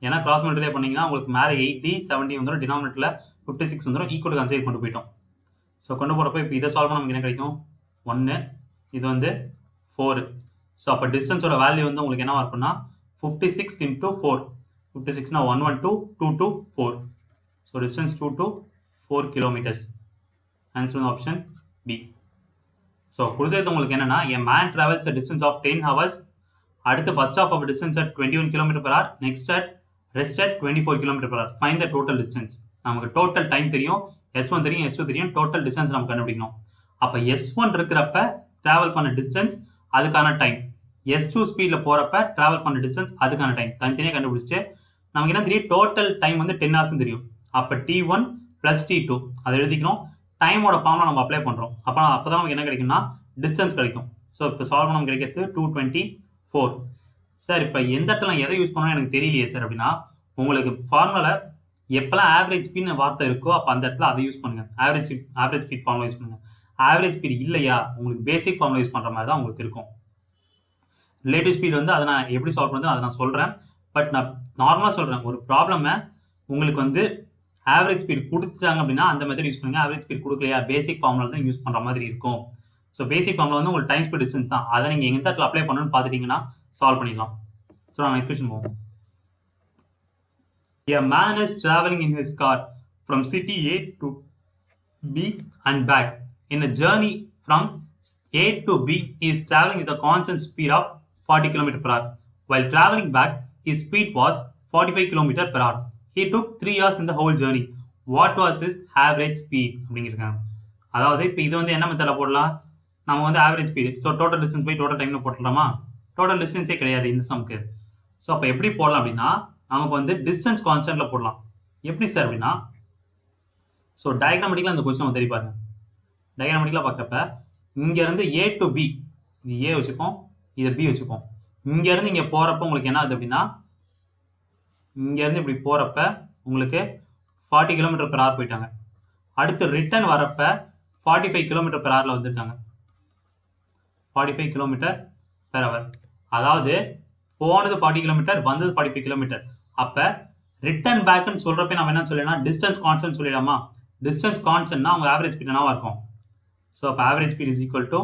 ஏன்னா கிராஸ் மல்டிப்ளை பண்ணிங்கன்னா உங்களுக்கு மேலே 8d 17 வந்துடும், டினாமினேட்டரில் 56 வந்துடும். ஈக்குவல் கன்சிடர் கொண்டு போயிட்டோம். ஸோ கொண்டு போகிறப்ப இப்போ இதை சால்வ் பண்ண நமக்கு என்ன கிடைக்கும், 1, இது வந்து 4. ஸோ அப்போ டிஸ்டன்ஸோட வேல்யூ வந்து உங்களுக்கு என்னவா இருக்குன்னா 56 × 4. 56னா 112, 22, 4. So distance 2 to 4 kilometers. Answer வந்து ஆப்ஷன் பி. ஸோ கொடுத்தது உங்களுக்கு என்னன்னா, a man travels a distance of 10 hours. அடுத்து first half of distance at 21 km/h, next at rest at 24 km/h. Find the total distance. நமக்கு டோட்டல் டைம் தெரியும், s1 தெரியும், s2 தெரியும், டோட்டல் டிஸ்டன்ஸ் நம்ம கண்டுபிடிக்கணும். அப்போ s1 இருக்கிறப்ப டிராவல் பண்ண டிஸ்டன்ஸ், அதுக்கான டைம். s2 ஸ்பீடில் போகிறப்ப டிராவல் பண்ண டிஸ்டன்ஸ், அதுக்கான டைம் தனித்தனியாக கண்டுபிடிச்சிட்டு நமக்கு என்ன தெரியும், டோட்டல் டைம் வந்து 10 hours தெரியும். அப்போ t1 + t2 அதை எழுதிக்கணும். டைமோட ஃபார்முலா நம்ம அப்ளை பண்ணுறோம். அப்போ தான் நமக்கு என்ன கிடைக்கும்னா டிஸ்டன்ஸ் கிடைக்கும். ஸோ இப்போ சால்வ் பண்ண நமக்கு கிடைக்கிறது 224. சார் இப்போ எந்த இடத்துல எதை யூஸ் பண்ணணும் எனக்கு தெரியலையே சார் அப்படின்னா, உங்களுக்கு ஃபார்முலா எப்போல்லாம் ஆவரேஜ் ஸ்பீட்னு வார்த்தை இருக்கோ அப்போ அந்த இடத்துல அதை யூஸ் பண்ணுங்கள். ஆவரேஜ் ஸ்பீட் ஃபார்முலா யூஸ் பண்ணுங்கள். ஆவரேஜ் ஸ்பீட் இல்லையா, உங்களுக்கு பேசிக் ஃபார்முலா யூஸ் பண்ணுற மாதிரி தான் உங்களுக்கு இருக்கும். ரிலேட்டிவ் ஸ்பீட் வந்து அதை நான் எப்படி சால்வ் பண்ணுறது அதை நான் சொல்கிறேன். பட் நான் நார்மலாக சொல்கிறேன், ஒரு ப்ராப்ளமை உங்களுக்கு வந்து ஆவரேஜ் ஸ்பீட் கொடுத்துட்டாங்க அப்படின்னா அந்த மெத்தட் யூஸ் பண்ணுங்கள். ஆவரேஜ் ஸ்பீட் கொடுக்கலையா, பேசிக் ஃபார்முலா தான் யூஸ் பண்ணுற மாதிரி இருக்கும். ஸோ பேசிக் ஃபார்முலா வந்து உங்களுக்கு டைம் ஸ்பீட் டிஸ்டன்ஸ் தான். அதை நீங்கள் எந்த இடத்துல அப்ளை பண்ணணும்னு பார்த்துட்டிங்கன்னா சால்வ் பண்ணிடலாம். ஸோ நான் எக்ஸ்பிரஷன் போவோம். A man is traveling in his car from city A to B and back. In a journey from A to B, he is traveling with a constant speed of 40 km/h. While traveling back, his speed was 45 km/h. He took 3 hours in the whole journey. What was his average speed? அப்படிங்கிறாங்க. அதாவது இப்போ இது வந்து என்ன மெத்தடில் போடலாம், நம்ம வந்து average speed, so total distance போய் டோட்டல் டைமில் போட்டுடலாமா. டோட்டல் டிஸ்டன்ஸே கிடையாது இந்த சம்க்கு. ஸோ அப்போ எப்படி போடலாம் அப்படின்னா, நமக்கு வந்து டிஸ்டன்ஸ் கான்ஸ்டன்ட்ல போடலாம். எப்படி சார் அப்படின்னா, ஸோ டயக்ராமெட்டிக்கலாக அந்த கொஸ்டின் தெரிய பாருங்க. டயக்ராமெட்டிக்கலாக பார்க்குறப்ப இங்கேருந்து ஏ டு பி, இது ஏ வச்சுப்போம், இதை பி வச்சுப்போம். இங்கேருந்து இங்கே போகிறப்ப உங்களுக்கு என்ன ஆகுது அப்படின்னா, இங்கேருந்து இப்படி போகிறப்ப உங்களுக்கு 40 km/h போயிட்டாங்க. அடுத்து ரிட்டர்ன் வரப்ப 45 km/h வந்துருக்காங்க. 45 km/h. அதாவது போனது 40 km, வந்தது 45 km. அப்போ ரிட்டர்ன் பேக்குன்னு சொல்கிறப்ப நம்ம என்ன சொல்லலாம், டிஸ்டன்ஸ் கான்ஸ்டன்ட் சொல்லிடலாமா. டிஸ்டன்ஸ் கான்ஸ்டன்ட்னா அவங்க ஆவரேஜ் ஸ்பீட் என்னவா இருக்கும். ஸோ அப்போ average speed is equal to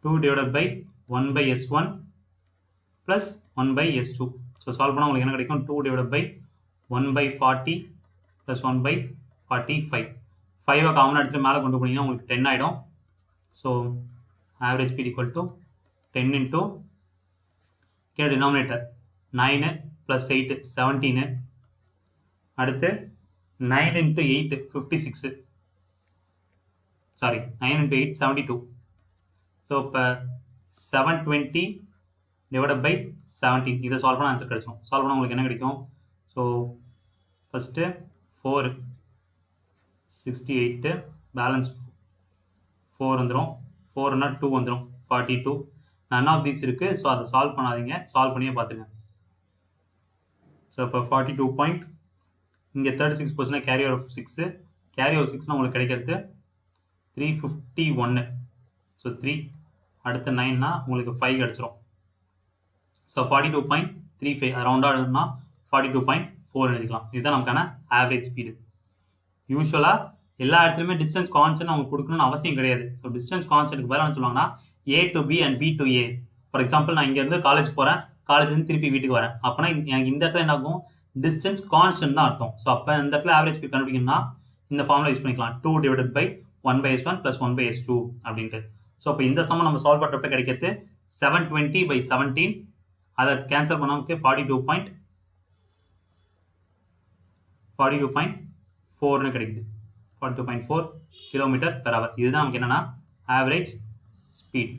2/1/s1 plus 1/s2. So solve பண்ணால் உங்களுக்கு என்ன கிடைக்கும், 2/1/40 ப்ளஸ் 1/45. 5 காமனாக எடுத்துகிட்டு மேலே கொண்டு போனீங்கன்னா உங்களுக்கு 10 ஆகிடும். So average speed equal to 10 into denominator 9 + 8 17. அடுத்து 9 × 8 56. சாரி 9 × 8 72. ஸோ இப்போ 720/17 இதை சால்வ் பண்ண ஆன்சர் கிடைச்சிடும். சால்வ் பண்ண உங்களுக்கு என்ன கிடைக்கும், ஸோ ஃபஸ்ட்டு 4 68 பேலன்ஸ் 4 வந்துடும். 4னா 2 வந்துடும் 42. நன் ஆஃப் தீஸ் இருக்குது. ஸோ அதை சால்வ் பண்ணாதீங்க, சால்வ் பண்ணியே பார்த்துங்க. ஸோ இப்போ 42 பாயிண்ட், இங்கே 36 போச்சுன்னா கேரி ஓவர் 6, கேரி ஓவர் 6னா உங்களுக்கு கிடைக்கிறது 351. ஸோ 3 அடுத்த 9னா உங்களுக்கு 5 கிடச்சிரும். ஸோ 42.35 ரவுண்டாக எழுதுனா 42.4 எழுதிக்கலாம். இதுதான் நமக்கான ஆவரேஜ் ஸ்பீடு. யூஸ்வலாக எல்லா இடத்துலையுமே டிஸ்டன்ஸ் கான்ஸ்டன்ட் அவங்க கொடுக்கணும்னு அவசியம் கிடையாது. ஸோ டிஸ்டன்ஸ் கான்ஸ்டன்ட்க்கு பதிலாக என்ன சொல்லுவாங்கன்னா A to B and B to A. For example நான் இங்கேருந்து காலேஜ் போகிறேன், காலேஜ்லேருந்து திருப்பி வீட்டுக்கு வரேன். அப்போனா எனக்கு இந்த இடத்துல என்ன ஆகும், டிஸ்டன்ஸ் கான்ஸ்டன்ட் தான் அர்த்தம். ஸோ அப்போ இந்த இடத்துல ஆவரேஜ் ஸ்பீட் கண்டுபிடிக்கணும்னா இந்த ஃபார்முலா யூஸ் பண்ணிக்கலாம், 2 divided by 1/s1 plus 1/s2 அப்படின்ட்டு. ஸோ இப்போ இந்த சம்ம நம்ம சால்வ் பண்ணுறப்ப கிடைக்கிறது 720/17. அதை கேன்சல் பண்ண நமக்கு 42.4ன்னு கிடைக்குது. 42.4 km/h. இதுதான் நமக்கு என்னன்னா ஆவரேஜ் ஸ்பீட்.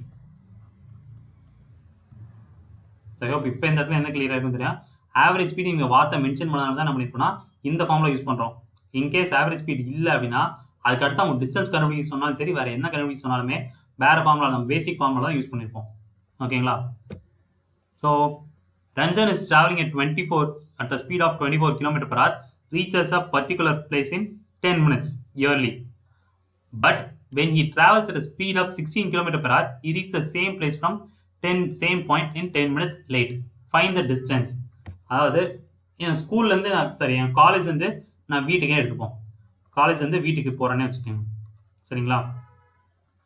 இப்போ இந்த இடத்துல என்ன கிளியராக இருக்கும் தெரியும், ஆவரேஜ் ஸ்பீட் இங்கே வார்த்தை மென்ஷன் பண்ணாலும் தான் நம்ம பண்ணிருக்கோம்னா இந்த ஃபார்முலா யூஸ் பண்ணுறோம். இன்கேஸ் ஆவரேஜ் ஸ்பீட் இல்லை அப்படின்னா அதுக்கு அடுத்து அவங்க டிஸ்டன்ஸ் கண்டுபிடிக்க சொன்னாலும் சரி, வேறு என்ன கண்டுபிடிக்க சொன்னாலுமே வேறு ஃபார்முலா, நம்ம பேசிக் ஃபார்முலா தான் யூஸ் பண்ணியிருப்போம். ஓகேங்களா? So Ranjan is traveling at a speed of 24 km/h, reaches a particular place in 10 minutes yearly. But when he travels at a speed of 16 km/h, he reaches the same place from same point in 10 minutes late. Find the distance. அதாவது என் ஸ்கூல்லேருந்து என் காலேஜ்லேருந்து நான் வீட்டுக்கே எடுத்துப்போம். காலேஜ்லேருந்து வீட்டுக்கு போகிறேன்னே வச்சுக்கோங்க. சரிங்களா?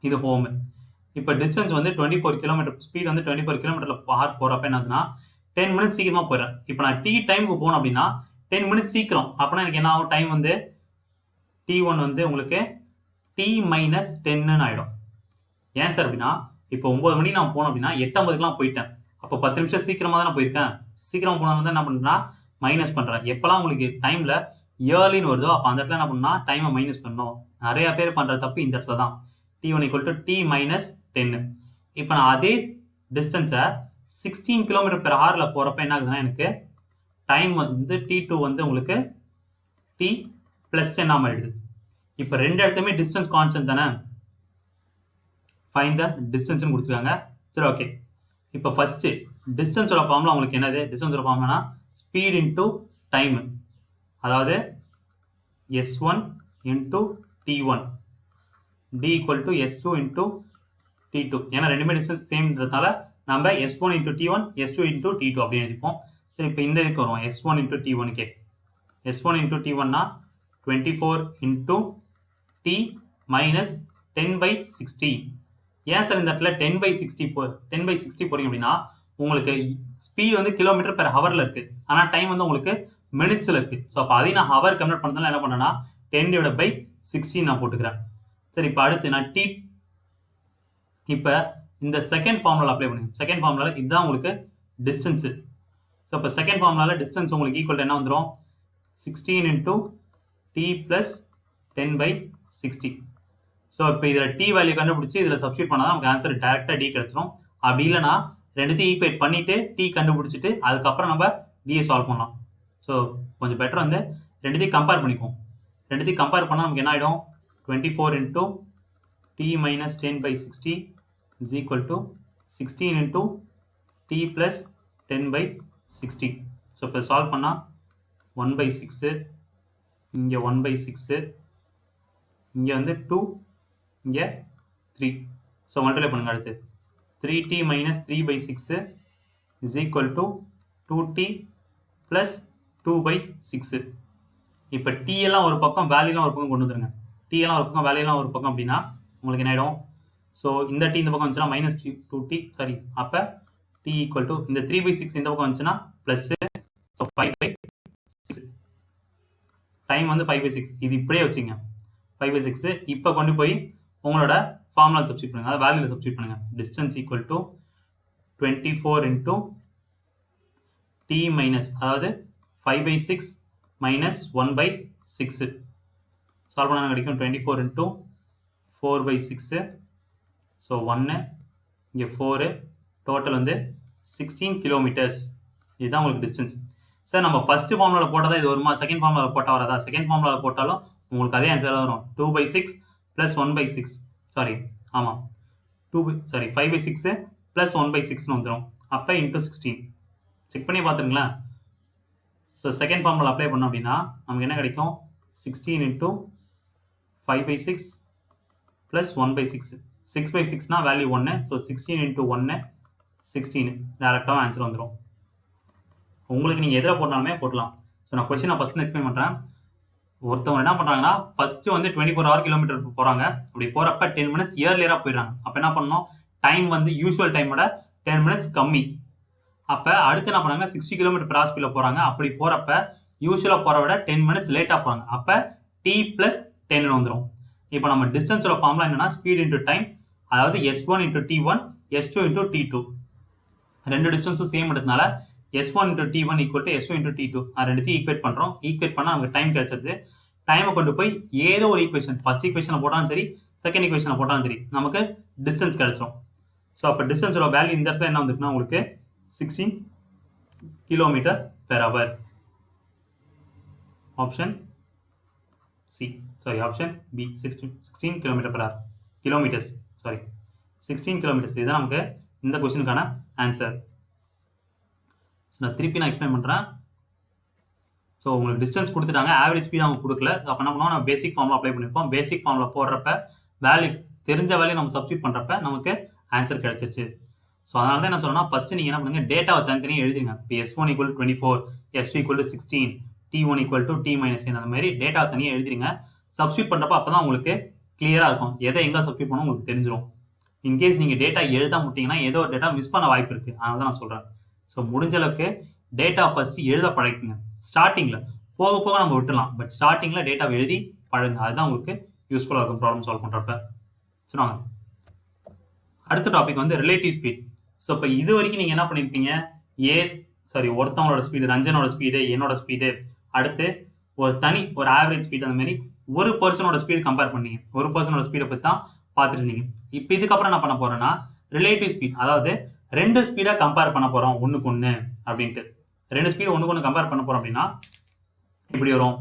இது ஹோமு. இப்போ டிஸ்டன்ஸ் வந்து 24 km, ஸ்பீட் வந்து 24 km/h போகிறப்ப என்ன ஆகுதுன்னா 10 மினிட்ஸ் சீக்கிரமாக போயிடுறேன். இப்போ நான் T டைமுக்கு போகணும் அப்படின்னா 10 மினிட்ஸ் சீக்கிரம். அப்படின்னா எனக்கு என்ன ஆகும், டைம் வந்து T1 வந்து உங்களுக்கு T-10ன்னு ஆகிடும். ஏன் சார் அப்படின்னா இப்போ 9 மணிக்கு நான் போனோம் அப்படின்னா 8:50க்குலாம் போயிட்டேன். அப்போ 10 நிமிஷம் சீக்கிரமாக தான் நான் போயிருக்கேன். சீக்கிரமாக போனாலும் தான் என்ன பண்ணுறேன்னா மைனஸ் பண்ணுறேன். எப்போல்லாம் உங்களுக்கு டைமில் இயர்லின்னு வருதோ அப்போ அந்த இடத்துல என்ன பண்ணால் டைமை மைனஸ் பண்ணணும். நிறைய பேர் பண்ணுற தப்பு இந்த இடத்துல தான். T1 = T-10. இப்போ நான் அதே டிஸ்டன்ஸை 16 km/h போகிறப்ப என்ன ஆகுதுன்னா எனக்கு டைம் வந்து T2 வந்து உங்களுக்கு T+10 ஆகிடுது. இப்போ ரெண்டு இடத்துலையுமே டிஸ்டன்ஸ் கான்ஸ்டன்ட் தானே, ஃபைண்ட் த டிஸ்டன்ஸ்னு கொடுத்துருக்காங்க. சரி, ஓகே. இப்போ ஃபர்ஸ்ட் டிஸ்டன்ஸோட ஃபார்முலா உங்களுக்கு என்னது, டிஸ்டன்ஸோட ஃபார்முலானா ஸ்பீட் இன்டூ டைம், அதாவது S1 × T1 D = S2 × T2. ஏன்னா ரெண்டுமே டிஸ்டன்ஸ் சேம்ன்றதால நம்ம S1 × T1 S2 × T2 அப்படின்னு எழுதிப்போம். சரி, இப்போ இந்த இதுக்கு வரும் S1 × T1க்கே. S1 × T1னா 24 × T - 10/60. ஏன் சார் இந்த இடத்துல 10/60 போறீங்க அப்படின்னா உங்களுக்கு ஸ்பீட் வந்து km/h இருக்கு, ஆனால் டைம் வந்து உங்களுக்கு மினிட்ஸில் இருக்கு. ஸோ அப்போ அதையும் நான் ஹவர் கன்வெர்ட் பண்ணதால என்ன பண்ணேன்னா 10/16 நான் போட்டுக்கிறேன். சரி, இப்போ அடுத்து நான் இப்போ இந்த செகண்ட் ஃபார்முலா அப்ளை பண்ணுங்க. செகண்ட் ஃபார்முலாவில் இதுதான் உங்களுக்கு டிஸ்டன்ஸு. ஸோ இப்போ செகண்ட் ஃபார்முலாவில் டிஸ்டன்ஸ் உங்களுக்கு ஈக்குவல் என்ன வந்துடும், 16 × T + 10/60. ஸோ இப்போ இதில் T வேல்யூ கண்டுபிடிச்சி இதில் சப்ஸ்டியூட் பண்ணால் தான் நமக்கு ஆன்சர் டேரெக்டாக D கிடச்சிரும். அப்படி இல்லைனா ரெண்டுத்தையும் ஈக்குவேட் பண்ணிவிட்டு T கண்டுபிடிச்சிட்டு அதுக்கப்புறம் நம்ம டியை சால்வ் பண்ணலாம். ஸோ கொஞ்சம் பெட்டர் வந்து ரெண்டுத்தையும் கம்பேர் பண்ணிக்குவோம். ரெண்டுத்தையும் கம்பேர் பண்ணால் நமக்கு என்ன ஆகிடும், 24 × T - 10/60 is equal to 16 × T + 10/60. So இப்போ சால்வ் பண்ணால் 1/6, இங்கே 1/6, இங்கே வந்து 2, இங்கே 3. ஸோ மல்டிப்ளை பண்ணுங்க. அடுத்து 3T - 3/6 is equal to 2T + 2/6. இப்போ T எல்லாம் ஒரு பக்கம், வேல்யூலாம் ஒரு பக்கம் கொண்டு வந்துருங்க. T எல்லாம் ஒரு பக்கம், வேல்யூலாம் ஒரு பக்கம் அப்படின்னா உங்களுக்கு என்ன ஆகிடும், ஸோ இந்த T இந்த பக்கம் வந்துச்சுன்னா -2T, சாரி, அப்போ T = இந்த 3/6 இந்த பக்கம் வந்துச்சுன்னா ப்ளஸ்ஸு, ஸோ 5/6. டைம் வந்து 5/6. இது இப்படியே வச்சுங்க 5/6. இப்போ கொண்டு போய் உங்களோட ஃபார்முலா சப்ஸ்டியூட் பண்ணுங்க, அதாவது வேல்யூவில் சப்ஸ்டியூட் பண்ணுங்க. டிஸ்டன்ஸ் = 24 × T அதாவது 5/6 - 1/6. சால்வ் பண்ணால் கிடைக்கும் 24 × 4/6. ஸோ 1, இங்கே 4, டோட்டல் வந்து 16 கிலோமீட்டர்ஸ். இதுதான் உங்களுக்கு டிஸ்டன்ஸ். சார் நம்ம ஃபர்ஸ்ட் ஃபார்முலாவில் போட்டால் தான் இது வருமா, செகண்ட் ஃபார்முலாவில் போட்டால் வராதா? செகண்ட் ஃபார்முலாவில் போட்டாலும் உங்களுக்கு அதே ஆன்சர் வரும், 2/6 + 1/6. சாரி, ஆமாம், 5/6 ப்ளஸ் 1/6 வந்துடும். அப்போ இன்டூ 16 செக் பண்ணி பார்த்துருங்களேன். ஸோ செகண்ட் ஃபார்முலா அப்ளை பண்ணோம் அப்படின்னா நமக்கு என்ன கிடைக்கும்? 16 இன்டூ 5/6 ப்ளஸ் 1/6. 6/6னா வேல்யூ 1. ஸோ 16 இன்டூ 1 16 டேரெக்டாக ஆன்சர் வந்துடும். உங்களுக்கு நீங்கள் எதில் போட்டாலுமே போடலாம். ஸோ நான் கொஸ்டினை ஃபஸ்ட்டு எக்ஸ்பிளைன் பண்ணுறேன். ஒருத்தவங்க என்ன பண்ணுறாங்கன்னா ஃபஸ்ட்டு வந்து 24 hour கிலோமீட்டர் போகிறாங்க. அப்படி போகிறப்ப 10 minutes இயர்லியராக போயிடுறாங்க. அப்போ என்ன பண்ணணும்? டைம் வந்து யூஸ்வல் டைமோட 10 minutes கம்மி. அப்போ அடுத்து என்ன பண்ணாங்க? 60 km/h ஸ்பீடில் போகிறாங்க. அப்படி போகிறப்ப யூஸ்வலாக போகிற விட 10 minutes லேட்டாக போகிறாங்க. அப்போ t+10 வந்துடும். இப்போ நம்ம டிஸ்டன்ஸோட ஃபார்முலா என்னன்னா ஸ்பீட் இன்டூ டைம், அதாவது S1 × T1 S2 × T2. ரெண்டு டிஸ்டன்ஸும் same எடுத்தனால S1 × T1 = S2 × T2. ரெண்டுத்தையும் ஈக்குவேட் பண்ணுறோம். ஈக்குவேட் பண்ணால் நமக்கு டைம் கிடைச்சிருது. டைமை கொண்டு போய் ஏதோ ஒரு ஈக்குவேஷன், ஃபர்ஸ்ட் ஈக்குவேஷனில் போட்டாலும் சரி, செகண்ட் ஈக்குவேஷனில் போட்டாலும் சரி, நமக்கு டிஸ்டன்ஸ் கிடைச்சோம். ஸோ அப்போ டிஸ்டன்ஸோட வேல்யூ இந்த இடத்துல என்ன வந்துருக்குன்னா உங்களுக்கு 16 km/h. Option C, option B 16 km/h. Kilometres 16 kilometres. இதுதான் நமக்கு இந்த கொஸ்டினுக்கான ஆன்சர். ஸோ நான் திருப்பி எக்ஸ்பிளைன் பண்ணுறேன். ஸோ உங்களுக்கு டிஸ்டன்ஸ் கொடுத்துட்டாங்க, ஆவரேஜ் ஸ்பீட் அவங்க கொடுக்கல. அப்போ என்ன பண்ணுவோம்? நம்ம பேசிக் ஃபார்முலா அப்ளை பண்ணியிருப்போம். பேசிக் ஃபார்முலா போடுறப்ப வேல்யூ தெரிஞ்ச வேல்யூ நம்ம சப்ஸ்டியூட் பண்ணுறப்ப நமக்கு ஆன்சர் கிடைச்சிருச்சு. ஸோ அதனால தான் என்ன சொல்லணும்னா ஃபஸ்ட்டு நீங்கள் என்ன பண்ணுங்கள்? டேட்டாவை தனித்தனியாக எழுதுங்க. இப்போ S1 = 24, S2 = 16, T1 = T-N அந்த மாதிரி டேட்டாவை தனியாக எழுதிருங்க. சப்ஸ்டியூட் பண்ணுறப்ப அப்போ தான் உங்களுக்கு கிளியராக இருக்கும். எதை எங்கே சப்ஸ்டியூட் பண்ணணும் உங்களுக்கு தெரிஞ்சிடும். இன்கேஸ் நீங்கள் டேட்டா எழுத முட்டிங்கன்னா ஏதோ ஒரு டேட்டா மிஸ் பண்ண வாய்ப்பு இருக்குது. அதனால தான் நான் சொல்கிறேன். ஸோ முடிஞ்ச அளவுக்கு டேட்டா ஃபஸ்ட்டு எழுத பழகுங்க. ஸ்டார்டிங்கில் போக போக நம்ம விட்டுலாம். பட் ஸ்டார்டிங்கில் டேட்டாவை எழுதி பழகுங்க. அதுதான் உங்களுக்கு யூஸ்ஃபுல்லாக இருக்கும் ப்ராப்ளம் சால்வ் பண்ணுறப்ப. சொன்னாங்க அடுத்த டாபிக் வந்து ரிலேட்டிவ் ஸ்பீட். ஸோ இப்போ இது வரைக்கும் நீங்கள் என்ன பண்ணியிருப்பீங்க? ஒருத்தவங்களோட ஸ்பீடு, ரஞ்சனோட ஸ்பீடு, என்னோட ஸ்பீடு, அடுத்து ஒரு ஆவரேஜ் ஸ்பீட், அந்த மாதிரி ஒரு பர்சனோட ஸ்பீடு கம்பேர் பண்ணீங்க. ஒரு பர்சனோட ஸ்பீடை பற்றி தான் பார்த்துட்டு இருந்தீங்க. இப்போ இதுக்கப்புறம் என்ன பண்ண போகிறோன்னா ரிலேட்டிவ் ஸ்பீட், அதாவது ரெண்டு ஸ்பீடை கம்பேர் பண்ண போகிறோம் ஒன்றுக்கு ஒன்று அப்படின்ட்டு. ரெண்டு ஸ்பீடு ஒன்றுக்கு ஒன்று கம்பேர் பண்ண போகிறோம் அப்படின்னா இப்படி வரும்.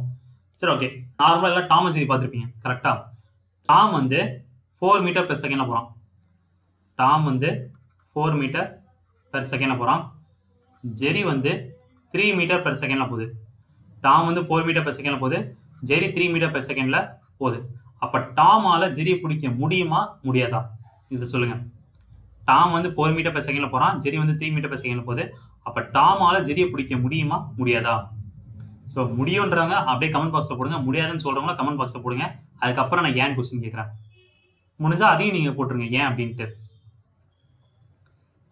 சரி, ஓகே. நார்மலாக எல்லாம் டாம் ஜெரி பார்த்துருப்பீங்க, கரெக்டாக? டாம் வந்து 4 m/s போகிறான். டாம் வந்து 4 m/s போகிறான். ஜெரி வந்து 3 m/s போகுது. டாம் வந்து 4 m/s போகுது, ஜெரி 3 m/s போகுது. அப்போ டாமால் ஜெரியை பிடிக்க முடியுமா முடியாதா? இது சொல்லுங்க. டாம் வந்து 4 m/s போகிறான், ஜெரி வந்து 3 m/s போகுது. அப்போ டாமால் ஜெரியை பிடிக்க முடியுமா முடியாதா? ஸோ முடியுன்றவங்க அப்படியே கமெண்ட் பாக்ஸில் போடுங்க, முடியாதுன்னு சொல்கிறவங்கள கமெண்ட் பாக்ஸில் போடுங்க. அதுக்கப்புறம் நான் ஏன் கொஸ்டின் கேட்குறேன். முடிஞ்சால் அதையும் நீங்கள் போட்டுருங்க ஏன் அப்படின்ட்டு.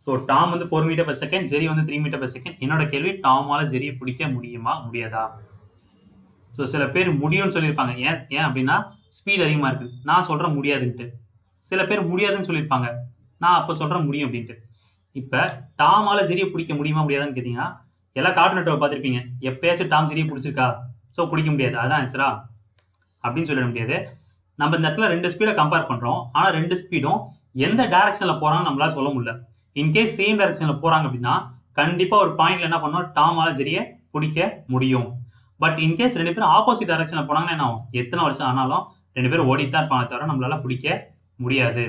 ஸோ டாம் வந்து 4 m/s, ஜெரி வந்து 3 m/s. என்னோட கேள்வி, டாமால் ஜெரியை பிடிக்க முடியுமா முடியாதா? ஸோ சில பேர் முடியும்னு சொல்லியிருப்பாங்க. ஏன் அப்படின்னா ஸ்பீட் அதிகமாக இருக்குது. நான் சொல்கிறேன் முடியாதுன்ட்டு. சில பேர் முடியாதுன்னு சொல்லியிருப்பாங்க. நான் அப்போ சொல்கிறேன் முடியும் அப்படின்ட்டு. இப்போ டாமால் ஜெரியை பிடிக்க முடியுமா முடியாதான்னு கேட்டிங்கன்னா எல்லா கார்ட்டூன் நெட்வொர்க் பார்த்துருப்பீங்க. எப்பயாச்சும் டாம் ஜெரியை பிடிச்சிருக்கா? ஸோ பிடிக்க முடியாது, அதுதான் ஆன்சரா அப்படின்னு சொல்லிட முடியாது. நம்ம இந்த இடத்துல ரெண்டு ஸ்பீடை கம்பேர் பண்ணுறோம். ஆனால் ரெண்டு ஸ்பீடும் எந்த டைரக்ஷனில் போகிறாங்கன்னு நம்மளால சொல்ல முடியல. இன்கேஸ் சேம் டைரக்ஷனில் போகிறாங்க அப்படின்னா கண்டிப்பாக ஒரு பாயிண்ட்ல என்ன பண்ணோம்? டாமால் ஜெரியை பிடிக்க முடியும். பட் இன்கேஸ் ரெண்டு பேரும் ஆப்போசிட் டைரக்ஷனில் போனாங்கன்னா என்ன ஆகும்? எத்தனை வருஷம் ஆனாலும் ரெண்டு பேரும் ஓடிட்டு தான் இருப்பாங்க, தவிர நம்மளால பிடிக்க முடியாது.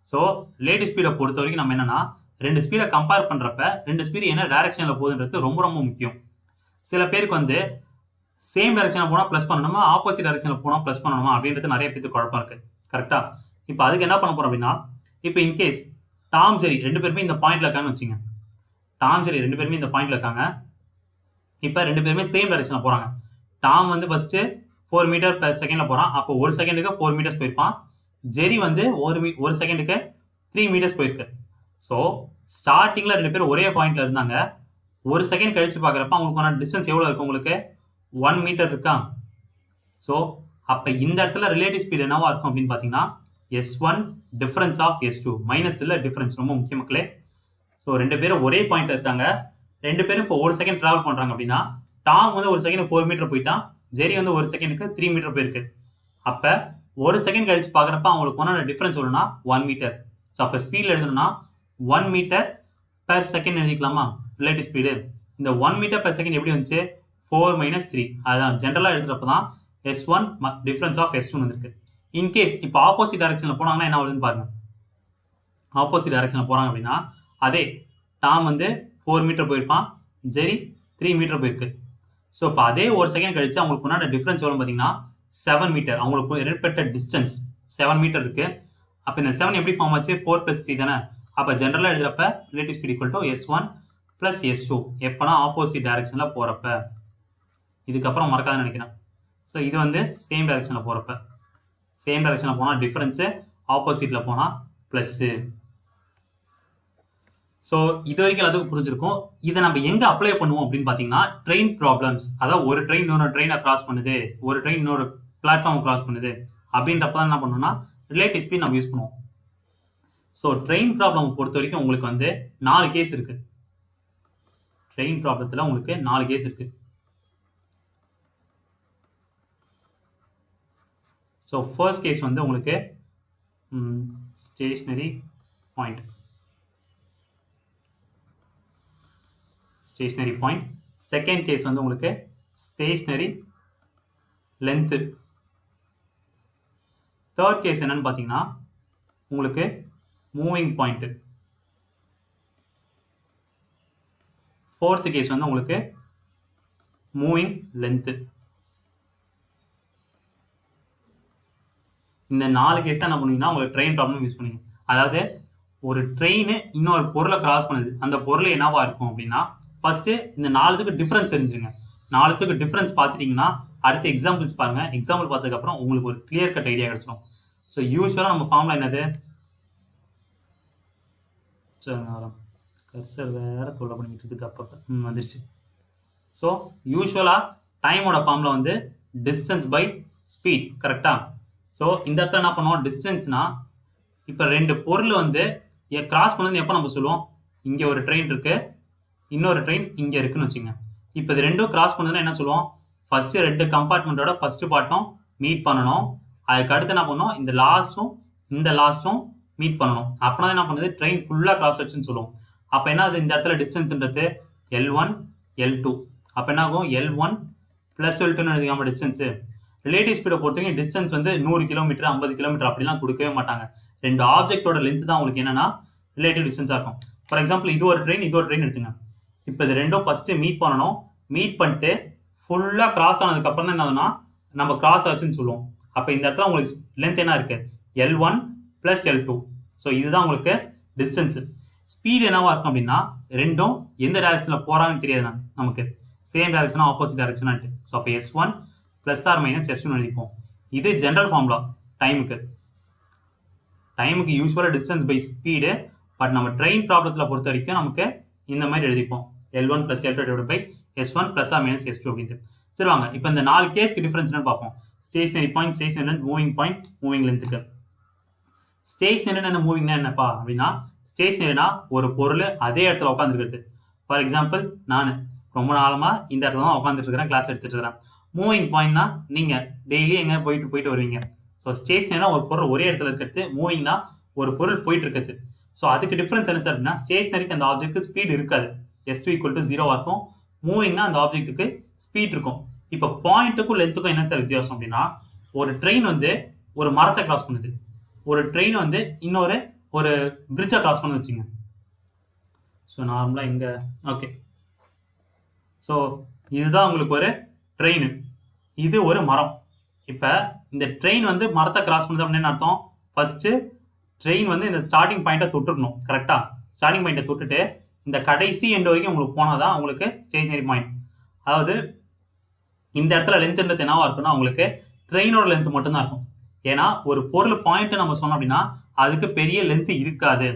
ஸோ ரிலேட்டிவ் ஸ்பீடை பொறுத்த வரைக்கும் நம்ம என்னன்னா ரெண்டு ஸ்பீடை கம்பேர் பண்ணுறப்ப ரெண்டு ஸ்பீடு என்ன டைரக்ஷனில் போகுதுன்றது ரொம்ப ரொம்ப முக்கியம். சில பேருக்கு வந்து சேம் டைரக்ஷனில் போனால் ப்ளஸ் பண்ணணுமா, ஆப்போசிட் டைரக்ஷனில் போனால் ப்ளஸ் பண்ணணுமா அப்படின்றது நிறைய பேருக்கு குழப்பம் இருக்குது, கரெக்டாக? இப்போ அதுக்கு என்ன பண்ண போகிறோம் அப்படின்னா, இப்போ இன்கேஸ் டாம் ஜெரி ரெண்டு பேருமே இந்த பாயிண்ட்ல இருக்காங்கன்னு வச்சுங்க. டாம் ஜெரி ரெண்டு பேருமே இந்த பாயிண்ட்ல இருக்காங்க. இப்போ ரெண்டு பேருமே சேம் டைரக்ஷனில் போகிறாங்க. டாம் வந்து ஃபஸ்ட்டு 4 m/s போகிறான். அப்போ ஒரு செகண்டுக்கு 4 meters போயிருப்பான். ஜெரி வந்து ஒரு செகண்டுக்கு 3 meters போயிருக்கு. ஸோ ஸ்டார்டிங்கில் ரெண்டு பேரும் ஒரே பாயிண்ட்ல இருந்தாங்க. ஒரு செகண்ட் கழிச்சு பார்க்குறப்ப அவங்களுக்கான டிஸ்டன்ஸ் எவ்வளோ இருக்குது? உங்களுக்கு 1 meter இருக்கா? ஸோ அப்போ இந்த இடத்துல ரிலேட்டிவ் ஸ்பீட் என்னவா இருக்கும் அப்படின்னு பார்த்தீங்கன்னா S1 difference of S2 minus இல்லை டிஃபரன்ஸ், ரொம்ப முக்கிய மக்களே. ஸோ ரெண்டு பேரும் ஒரே பாயிண்ட்ல இருக்காங்க. ரெண்டு பேரும் இப்போ ஒரு செகண்ட் டிராவல் பண்ணுறாங்க அப்படின்னா டாம் வந்து ஒரு செகண்ட் 4 meter போயிட்டான், ஜெரி வந்து ஒரு செகண்டுக்கு 3 meter போயிருக்கு. அப்போ ஒரு செகண்ட் கழிச்சு பார்க்குறப்ப அவங்களுக்கு ஒன்றான டிஃபரன்ஸ் எவ்வளோனா 1 meter. ஸோ அப்போ ஸ்பீடில் எழுதணும்னா 1 m/s எழுதிக்கலாமா ரிலேட்டிவ் ஸ்பீடு? இந்த 1 m/s எப்படி வந்துச்சு? 4 - 3. அதுதான் ஜென்ரலாக எழுதுறப்ப தான் S1 டிஃபரன்ஸ் ஆஃப் S2 வந்திருக்கு. இன்கேஸ் இப்போ ஆப்போசிட் டைரக்ஷனில் போனாங்கன்னா என்ன ஆகுதுன்னு பாருங்க. ஆப்போசிட் டைரக்ஷனில் போகிறாங்க அப்படின்னா அதே டாம் வந்து 4 மீட்டர் போயிருப்பான், ஜெரி 3 மீட்டர் போயிருக்கு. ஸோ இப்போ அதே ஒரு செகண்ட் கழிச்சு அவங்களுக்கு முன்னாடி டிஃப்ரென்ஸ் எவ்வளோ பார்த்தீங்கன்னா 7 மீட்டர். அவங்களுக்கு இடைப்பட்ட டிஸ்டன்ஸ் 7 மீட்டர் இருக்கு. அப்போ இந்த 7 எப்படி ஃபார்ம் ஆச்சு? 4 + 3 தானே. அப்போ ஜென்ரலாக எழுதுறப்ப relative speed equal to S1 + S2 எப்போனா ஆப்போசிட் டைரக்ஷனில் போகிறப்ப. இதுக்கப்புறம் மறக்காதுன்னு நினைக்கிறேன். ஸோ இது வந்து சேம் டைரக்ஷனில் போகிறப்ப. சேம் டைரக்ஷனில் போனால் டிஃப்ரென்ஸு, ஆப்போசிட்டில் போனால் ப்ளஸ்ஸு. ஸோ இது வரைக்கும் எல்லாத்துக்கும் புரிஞ்சிருக்கும். இதை நம்ம எங்கே அப்ளை பண்ணுவோம் அப்படின்னு பார்த்தீங்கன்னா ட்ரெயின் ப்ராப்ளம்ஸ். அதாவது ஒரு ட்ரெயின் இன்னொரு ட்ரெயினை கிராஸ் பண்ணுது, ஒரு ட்ரெயின் இன்னொரு பிளாட்ஃபார்ம் கிராஸ் பண்ணுது அப்படின்றப்ப தான் என்ன பண்ணணும்னா ரிலேட்டிவ் ஸ்பீட் நம்ம யூஸ் பண்ணுவோம். ஸோ ட்ரெயின் ப்ராப்ளம் பொறுத்த வரைக்கும் உங்களுக்கு வந்து 4 கேஸ் இருக்கு. ட்ரெயின் ப்ராப்ளத்தில் உங்களுக்கு 4 கேஸ் இருக்கு. ஸோ ஃபர்ஸ்ட் கேஸ் வந்து உங்களுக்கு stationary point. Stationary point. Second case வந்து உங்களுக்கு ஸ்டேஷனரி லென்த்து. தேர்ட் கேஸ் என்னன்னு பார்த்தீங்கன்னா உங்களுக்கு மூவிங் பாயிண்ட். ஃபோர்த் கேஸ் வந்து உங்களுக்கு மூவிங் லென்த்து. இந்த 4 கேஸ் தான் என்ன பண்ணுவீங்கன்னா உங்களுக்கு ட்ரெயின் ப்ராப்ளம் யூஸ் பண்ணுவீங்க. அதாவது ஒரு ட்ரெயின் இன்னொரு பொருளை கிராஸ் பண்ணுது, அந்த பொருள் என்னவா இருக்கும் அப்படின்னா ஃபர்ஸ்ட் இந்த 4த்துக்கு டிஃபரன்ஸ் தெரிஞ்சுங்க. 4த்துக்கு டிஃபரன்ஸ் பார்த்துட்டீங்கன்னா அடுத்த எக்ஸாம்பிள்ஸ் பாருங்க. எக்ஸாம்பிள் பார்த்ததுக்கப்புறம் உங்களுக்கு ஒரு கிளியர் கட் ஐடியா கிடைச்சிடும். ஸோ யூஸ்வலாக நம்ம ஃபார்முலா என்னது? கர்சர் வேற தொல்லை பண்ணிக்கிட்டு இருக்குது அப்பப்போ வந்துருச்சு. ஸோ யூஸ்வலாக டைமோட ஃபார்முலா வந்து டிஸ்டன்ஸ் பை ஸ்பீட், கரெக்டா? ஸோ இந்த இடத்துல என்ன பண்ணுவோம்? டிஸ்டன்ஸ்னா இப்போ 2 பொருள் வந்து கிராஸ் பண்ணது எப்போ நம்ம சொல்லுவோம்? இங்கே ஒரு ட்ரெயின் இருக்கு, இன்னொரு ட்ரெயின் இங்கே இருக்குன்னு வச்சுங்க. இப்போ இது ரெண்டும் கிராஸ் பண்ணதுன்னா என்ன சொல்லுவோம்? ஃபர்ஸ்ட் 2 கம்பார்ட்மெண்ட்டோட ஃபர்ஸ்ட் பார்ட்டும் மீட் பண்ணணும். அதுக்கு அடுத்து என்ன பண்ணணும்? இந்த லாஸ்ட்டும் இந்த லாஸ்ட்டும் மீட் பண்ணணும். அப்படின்னா என்ன பண்ணுது? ட்ரெயின் ஃபுல்லாக கிராஸ் ஆச்சுன்னு சொல்லுவோம். அப்போ என்ன ஆகுது? இந்த இடத்துல டிஸ்டன்ஸ்ன்றது L1 L2. அப்போ என்ன ஆகும்? L1 + L2ன்னு எழுதிக்காம distance. ரிலேட்டிவ் ஸ்பீடை பொறுத்தவரைக்கும் டிஸ்டன்ஸ் வந்து 100 கிலோமீட்டர் 50 கிலோமீட்டர் அப்படிலாம் கொடுக்கவே மாட்டாங்க. 2 ஆப்ஜெக்டோட லென்த் தான் உங்களுக்கு என்னன்னா ரிலேட்டிவ் டிஸ்டன்ஸாக இருக்கும். ஃபார் எக்ஸாம்பிள் இது ஒரு ட்ரெயின், இது ஒரு ட்ரெயின் எடுத்துங்க. இப்போ இது ரெண்டும் ஃபர்ஸ்ட் மீட் பண்ணணும். மீட் பண்ணிட்டு ஃபுல்லாக கிராஸ் ஆனதுக்கு அப்புறம் தான் என்ன ஆகுதுன்னா நம்ம கிராஸ் ஆச்சுன்னு சொல்லுவோம். அப்போ இந்த இடத்துல உங்களுக்கு லென்த் என்ன இருக்கு? L1 + L2. ஸோ இதுதான் உங்களுக்கு டிஸ்டன்ஸு. ஸ்பீடு என்னவா இருக்கும் அப்படின்னா ரெண்டும் எந்த டைரக்ஷனில் போகிறாங்கன்னு தெரியாது நமக்கு. சேம் டைரக்ஷனா ஆப்போசிட் டைரக்ஷனான்ட்டு. ஸோ அப்போ S1 ± S2 எழுதிப்போம். இது ஜென்ரல் ஃபார்முலா டைமுக்கு. டைமுக்கு யூஸ்வலாக டிஸ்டன்ஸ் பை ஸ்பீடு. பட் நம்ம ட்ரெயின் ப்ராப்ளத்தில் பொறுத்த வரைக்கும் நமக்கு இந்த மாதிரி எழுதிப்போம். L1 + L2 / S1 ± S2 அப்படின்ட்டு. சரி வாங்க இப்போ இந்த 4 கேஸ்க்கு டிஃபரன்ஸ் என்னன்னு பார்ப்போம். Stationary point, stationary length, moving point, moving லென்த்துக்கு. ஸ்டேஷனரினா என்ன, மூவிங்னா என்னப்பா அப்படின்னா ஸ்டேஷனரினா ஒரு பொருள் அதே இடத்துல உட்காந்துருக்கிறது. ஃபார் எக்ஸாம்பிள் நான் ரொம்ப நாளமாக இந்த இடத்துல தான் உட்காந்துட்டு இருக்கிறேன், கிளாஸ் எடுத்துட்டு இருக்கிறேன். மூவிங் பாயிண்ட்னா நீங்கள் டெய்லி எங்கே போயிட்டு வருவீங்க. ஸோ ஸ்டேஷனரினா ஒரு பொருள் ஒரே இடத்துல இருக்கிறது, மூவிங்னா ஒரு பொருள் போயிட்டு இருக்கிறது. ஸோ அதுக்கு டிஃபரன்ஸ் என்ன சார் அப்படின்னா ஸ்டேஷனரிக்கு அந்த ஆப்ஜெக்ட்டுக்கு ஸ்பீட் இருக்காது, S2 = 0 இருக்கும். மூவிங்னா அந்த ஆப்ஜெக்ட்டுக்கு ஸ்பீட் இருக்கும். இப்போ பாயிண்ட்டுக்கும் லென்த்துக்கும் என்ன சார் வித்தியாசம் அப்படின்னா ஒரு ட்ரெயின் வந்து ஒரு மரத்தை கிராஸ் பண்ணுது, ஒரு ட்ரெயின் வந்து இன்னொரு ஒரு பிரிட்ஜை கிராஸ் பண்ணு வச்சுங்க. ஸோ நார்மலாக இங்கே ஓகே. ஸோ இதுதான் உங்களுக்கு ஒரு ட்ரெயின், இது ஒரு மரம். இப்போ இந்த ட்ரெயின் வந்து மரத்தை கிராஸ் பண்ணுது அப்படின்னு அர்த்தம் ஃபர்ஸ்ட் ட்ரெயின் வந்து இந்த ஸ்டார்டிங் பாயிண்ட்டை தொட்டுருக்கணும், கரெக்டாக? ஸ்டார்டிங் பாயிண்ட்டை தொட்டுட்டு இந்த கடைசி எண்ட் வரைக்கும் உங்களுக்கு போனால் தான் உங்களுக்கு ஸ்டேஷனரி பாயிண்ட். அதாவது இந்த இடத்துல லென்த்ன்றது என்னவா இருக்குன்னா உங்களுக்கு ட்ரெயினோட லென்த் மட்டும்தான் இருக்கும். ஏன்னா ஒரு பொருள் பாயிண்ட் நம்ம சொன்னோம் அப்படின்னா அதுக்கு பெரிய லென்த் இருக்காது.